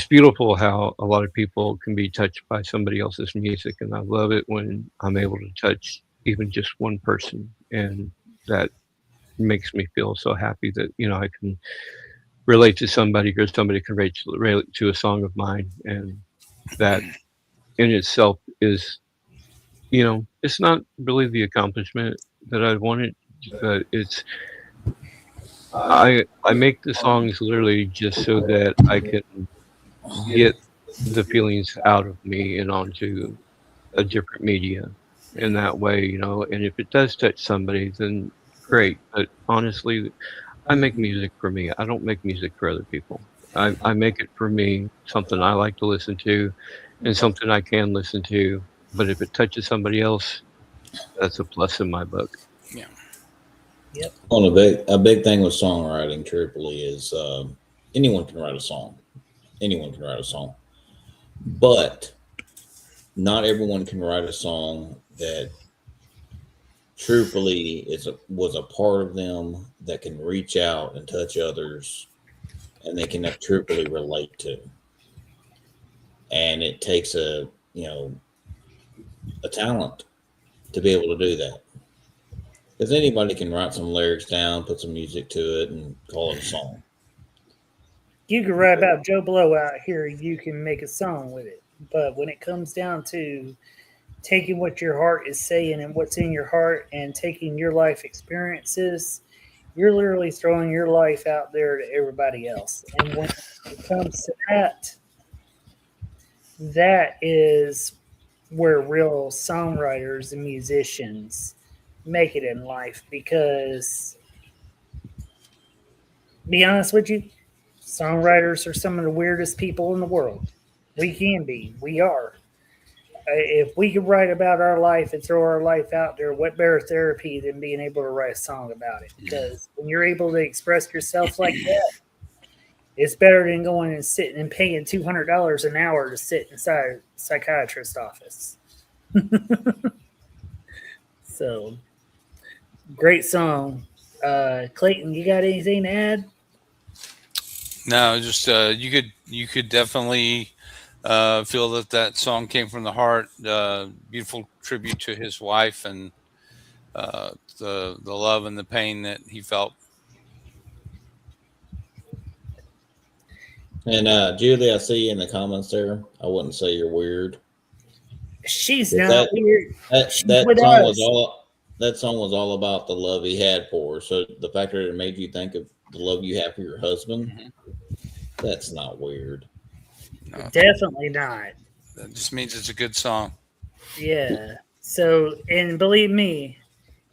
beautiful how a lot of people can be touched by somebody else's music. And I love it when I'm able to touch even just one person, and that makes me feel so happy that I can relate to somebody, or somebody can relate to a song of mine. And that in itself is, it's not really the accomplishment that I wanted, but I make the songs literally just so that I can get the feelings out of me and onto a different media in that way, and if it does touch somebody, then great. But honestly, I make music for me. I don't make music for other people. I make it for me, something I like to listen to and something I can listen to. But if it touches somebody else, that's a plus in my book. Yeah. Yep. Well, a big thing with songwriting, truthfully, is anyone can write a song. Anyone can write a song. But not everyone can write a song that truthfully was a part of them that can reach out and touch others and they can truthfully relate to. And it takes a talent to be able to do that. Because anybody can write some lyrics down, put some music to it, and call it a song. You can write about Joe Blow out here, you can make a song with it. But when it comes down to taking what your heart is saying and what's in your heart and taking your life experiences, you're literally throwing your life out there to everybody else. And when it comes to that is where real songwriters and musicians make it in life. Because, be honest with you, songwriters are some of the weirdest people in the world. We can be. We are. if we could write about our life and throw our life out there, what better therapy than being able to write a song about it? Because when you're able to express yourself like that, it's better than going and sitting and paying $200 an hour to sit inside a psychiatrist's office. So, great song. Clayton, you got anything to add? No, just you could definitely feel that song came from the heart. Beautiful tribute to his wife and the love and the pain that he felt. And Julie, I see you in the comments there. I wouldn't say you're weird. She's But not weird. That She's that with song us. was all. That song was all about the love he had for her. So the fact that it made you think of the love you have for your husband, that's not weird. No, Definitely not. that just means it's a good song. Yeah. So, and believe me,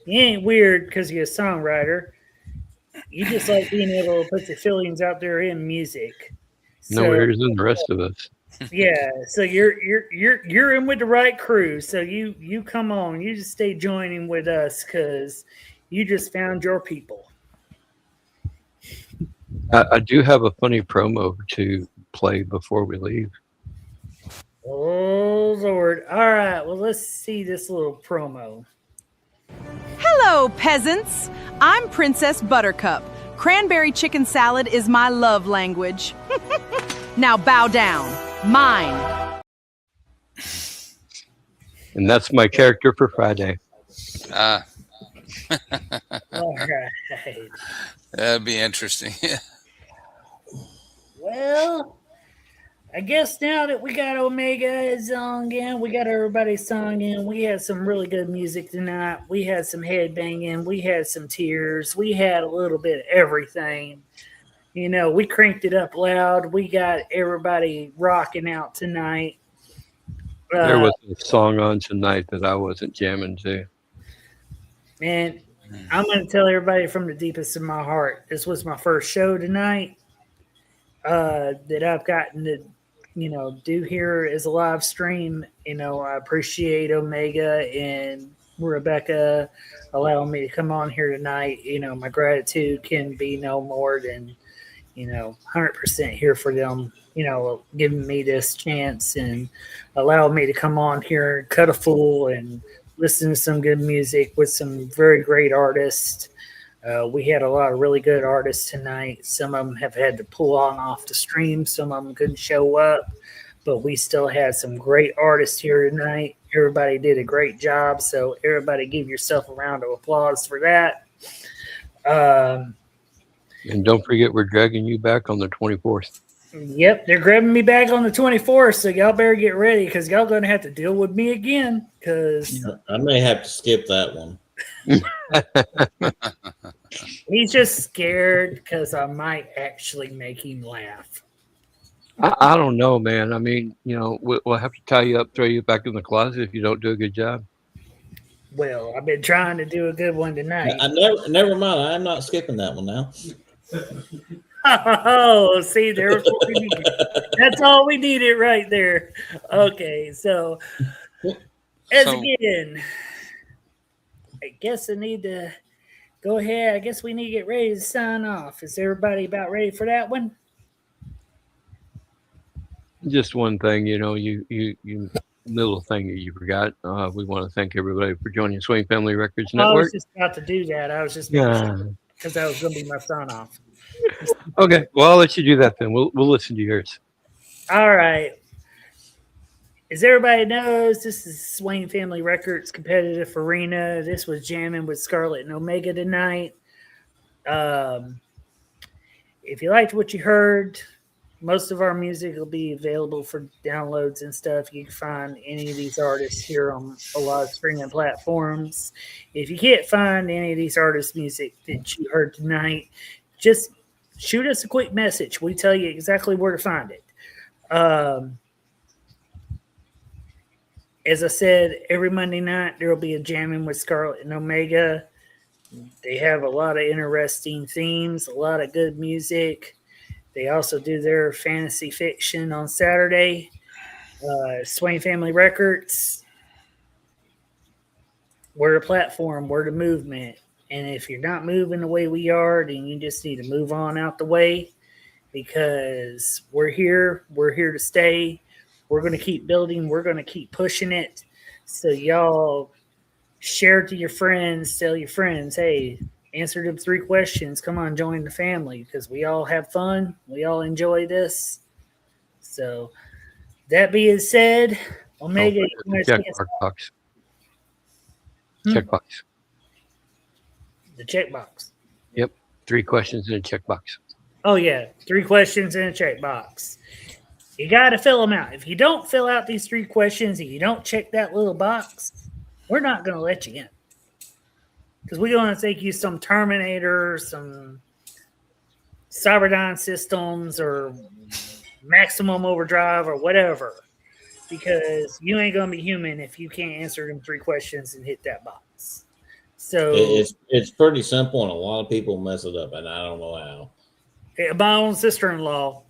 you ain't weird because you're a songwriter. You just like being able to put your feelings out there in music. No weirder than the rest of us. Yeah, so you're in with the right crew. So you come on, you just stay joining with us because you just found your people. I do have a funny promo to play before we leave. Oh Lord! All right, well let's see this little promo. Hello, peasants. I'm Princess Buttercup. Cranberry chicken salad is my love language. Now bow down. Mine. And that's my character for Friday. All right. That'd be interesting. Well, I guess now that we got Omega's song in, we got everybody's song in. We had some really good music tonight. We had some headbanging. We had some tears. We had a little bit of everything. You know, we cranked it up loud. We got everybody rocking out tonight. There was a song on tonight that I wasn't jamming to. And I'm going to tell everybody from the deepest of my heart, this was my first show tonight that I've gotten to, do here as a live stream. I appreciate Omega and Rebecca allowing me to come on here tonight. My gratitude can be no more than, 100% here for them, giving me this chance and allowing me to come on here and cut a fool and listen to some good music with some very great artists. We had a lot of really good artists tonight. Some of them have had to pull on off the stream. Some of them couldn't show up, but we still had some great artists here tonight. Everybody did a great job. So everybody give yourself a round of applause for that. And don't forget, we're dragging you back on the 24th. Yep, they're grabbing me back on the 24th, so y'all better get ready because y'all going to have to deal with me again. Because I may have to skip that one. he's just scared because I might actually make him laugh. I don't know, man. I mean, we'll have to tie you up, throw you back in the closet if you don't do a good job. Well, I've been trying to do a good one tonight. Never mind. I'm not skipping that one now. Oh, see, that's all we needed right there. Okay, so again, I guess I need to go ahead. I guess we need to get ready to sign off. Is everybody about ready for that one? Just one thing, you little thing that you forgot. We want to thank everybody for joining SWAIN Family Records I Network. was just about to do that. I was just because that was going to be my sign off. Okay, well, I'll let you do that then. We'll listen to yours. All right. As everybody knows, this is SWAIN Family Records Competitive Arena. This was jamming with Scarlet O'Mega tonight. If you liked what you heard, most of our music will be available for downloads and stuff. You can find any of these artists here on a lot of streaming platforms. If you can't find any of these artists' music that you heard tonight, just shoot us a quick message. We tell you exactly where to find it. As I said, every Monday night there will be a jamming with Scarlet and O'Mega. They have a lot of interesting themes, a lot of good music. They also do their fantasy fiction on Saturday. SWAIN Family Records. We're a platform. We're the movement. And if you're not moving the way we are, then you just need to move on out the way, because we're here. We're here to stay. We're going to keep building. We're going to keep pushing it. So y'all share it to your friends. Tell your friends, hey, answer them 3 questions. Come on, join the family, because we all have fun. We all enjoy this. So that being said, Omega, you wanna say Checkbox. Hmm? Checkbox. The checkbox. Yep. 3 questions in a checkbox. Oh, yeah. 3 questions in a checkbox. You got to fill them out. If you don't fill out these 3 questions and you don't check that little box, we're not going to let you in. Because we're going to think you some Terminator, some Cyberdyne Systems, or Maximum Overdrive, or whatever. Because you ain't going to be human if you can't answer them 3 questions and hit that box. So It's pretty simple, and a lot of people mess it up, and I don't know how. my own sister-in-law,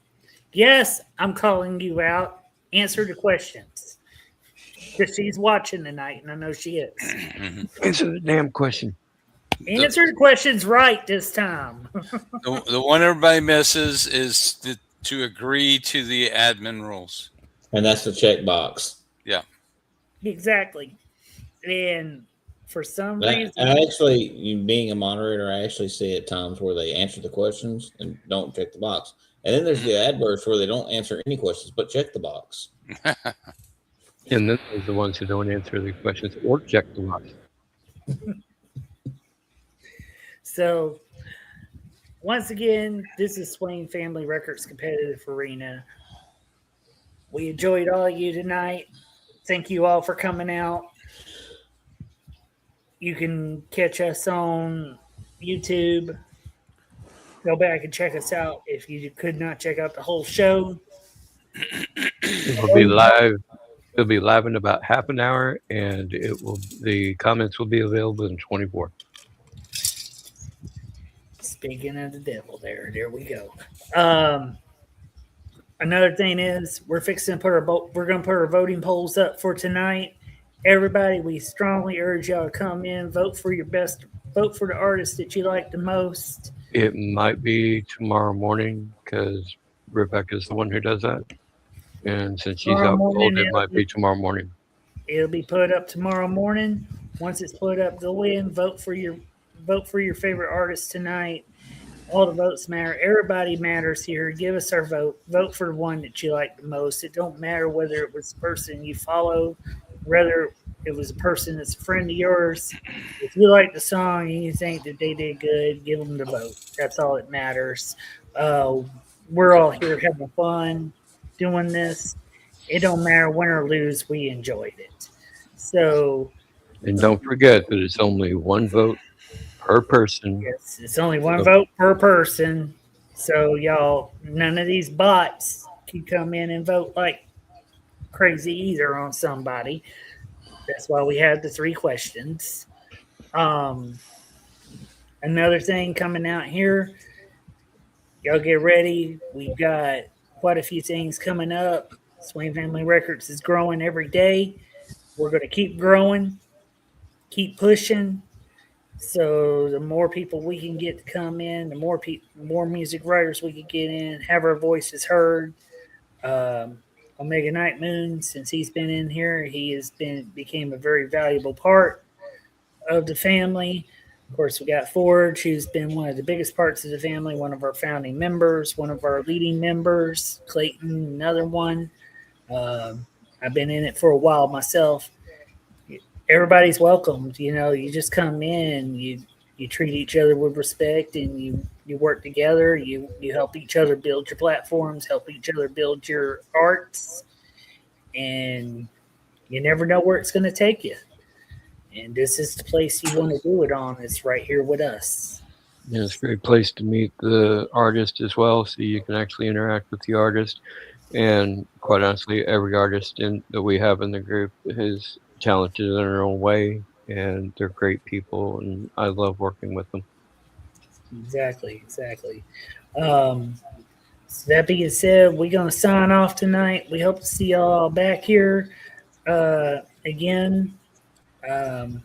yes, I'm calling you out. Answer the questions. Because she's watching tonight, and I know she is. Answer the damn question. Answer the questions right this time. The one everybody misses is to agree to the admin rules. And that's the checkbox. Yeah. Exactly. And for some reason, Being a moderator, I actually see at times where they answer the questions and don't check the box. And then there's the adverts where they don't answer any questions but check the box. And then there's the ones who don't answer the questions or check the box. So, once again, this is SWAIN Family Records Competitive Arena. We enjoyed all of you tonight. Thank you all for coming out. You can catch us on YouTube. Go back and check us out if you could not check out the whole show. It'll be live. It'll be live in about half an hour, and the comments will be available in 24. Speaking of the devil, there we go. Another thing is we're fixing to put our voting polls up for tonight. Everybody, we strongly urge y'all to come in, vote for the artist that you like the most. It might be tomorrow morning because Rebecca's the one who does that. And since she's out cold, it might be tomorrow morning. It'll be put up tomorrow morning. Once it's put up, go in, vote for your favorite artist tonight. All the votes matter. Everybody matters here. Give us our vote. Vote for the one that you like the most. It don't matter whether it was the person you follow, whether it was a person that's a friend of yours. If you like the song and you think that they did good, give them the vote. That's all that matters. We're all here having fun doing this. It don't matter win or lose. We enjoyed it. So, and don't forget that it's only 1 vote per person. Yes, it's only 1 vote per person. So y'all, none of these bots can come in and vote like crazy either on somebody. That's why we had the 3 questions. Another thing coming out here, y'all get ready. We've got quite a few things coming up. SWAIN Family Records is growing every day. We're going to keep growing, keep pushing. So the more people we can get to come in, the more music writers we can get in, have our voices heard. Omega Night Moon, since he's been in here, became a very valuable part of the family. Of course, we got Forge, who's been one of the biggest parts of the family, one of our founding members, one of our leading members. Clayton, another one. I've been in it for a while myself. Everybody's welcomed. You just come in, you treat each other with respect, and you work together. You help each other build your platforms, help each other build your arts, and you never know where it's going to take you. And this is the place you want to do it on. It's right here with us. Yeah, it's a great place to meet the artist as well, so you can actually interact with the artist. And quite honestly, every artist that we have in the group is talented in their own way, and they're great people, and I love working with them. Exactly. So that being said, we're going to sign off tonight. We hope to see y'all back here again on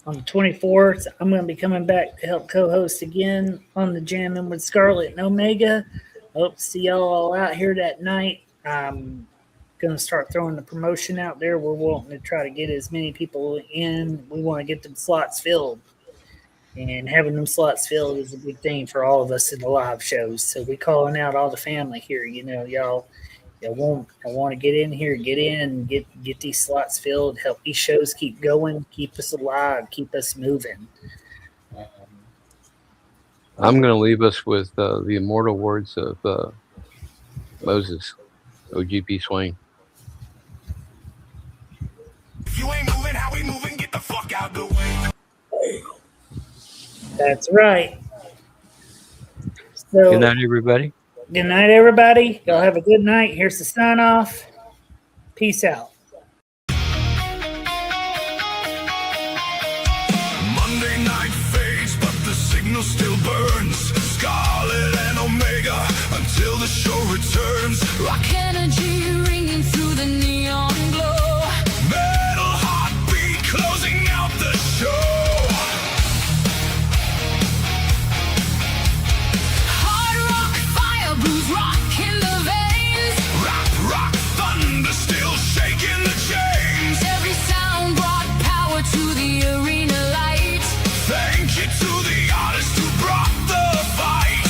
the 24th. I'm going to be coming back to help co-host again on the Jammin with Scarlet and Omega. I hope to see y'all all out here that night. I'm going to start throwing the promotion out there. We're wanting to try to get as many people in. We want to get them slots filled. And having them slots filled is a big thing for all of us in the live shows. So we calling out all the family here. You know, y'all want to get in here, get in, and get these slots filled. Help these shows keep going, keep us alive, keep us moving. I'm going to leave us with the immortal words of Moses, OGP SWAIN. If you ain't moving, how we moving? Get the fuck out the way. That's right. So, Good night, everybody. Good night, everybody. Y'all have a good night. Here's the sign off. Peace out. Monday night fades, but the signal still burns. Scarlet and Omega until the show returns. Rock energy ringing through the neon glow. Metal heartbeat closing out the show. Hard rock, fire brews rock in the veins. Rock, thunder still shaking the chains. Every sound brought power to the arena light. Thank you to the artists who brought the fight.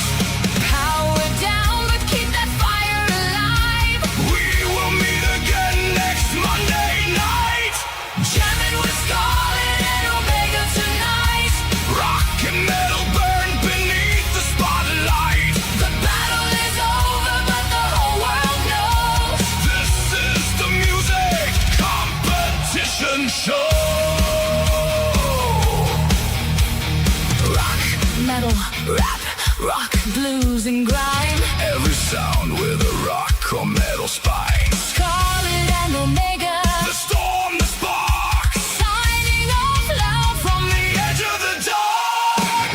Power down, but keep that fire alive. We will meet again next Monday night. Jammin with Scarlet and Omega tonight. Rock and metal burn beneath the spotlight. The battle is over, but the whole world knows. This is the music competition show. Rock, metal, rap, rock, blues, and grime. Every sound with a rock or metal spine. Scarlet and Omega. The storm, the spark. Signing off loud from The edge of the dark.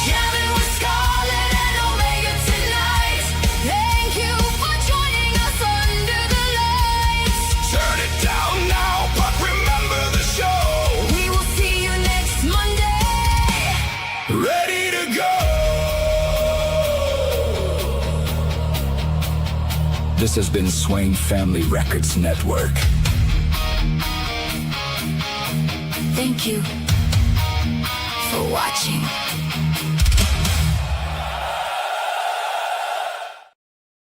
Jammin with Scarlet and Omega tonight. Thank you for joining us under the lights. Turn it down now, but remember the show. We will see you next Monday. Ready to go. This has been SWAIN Family Records Network. Thank you for watching.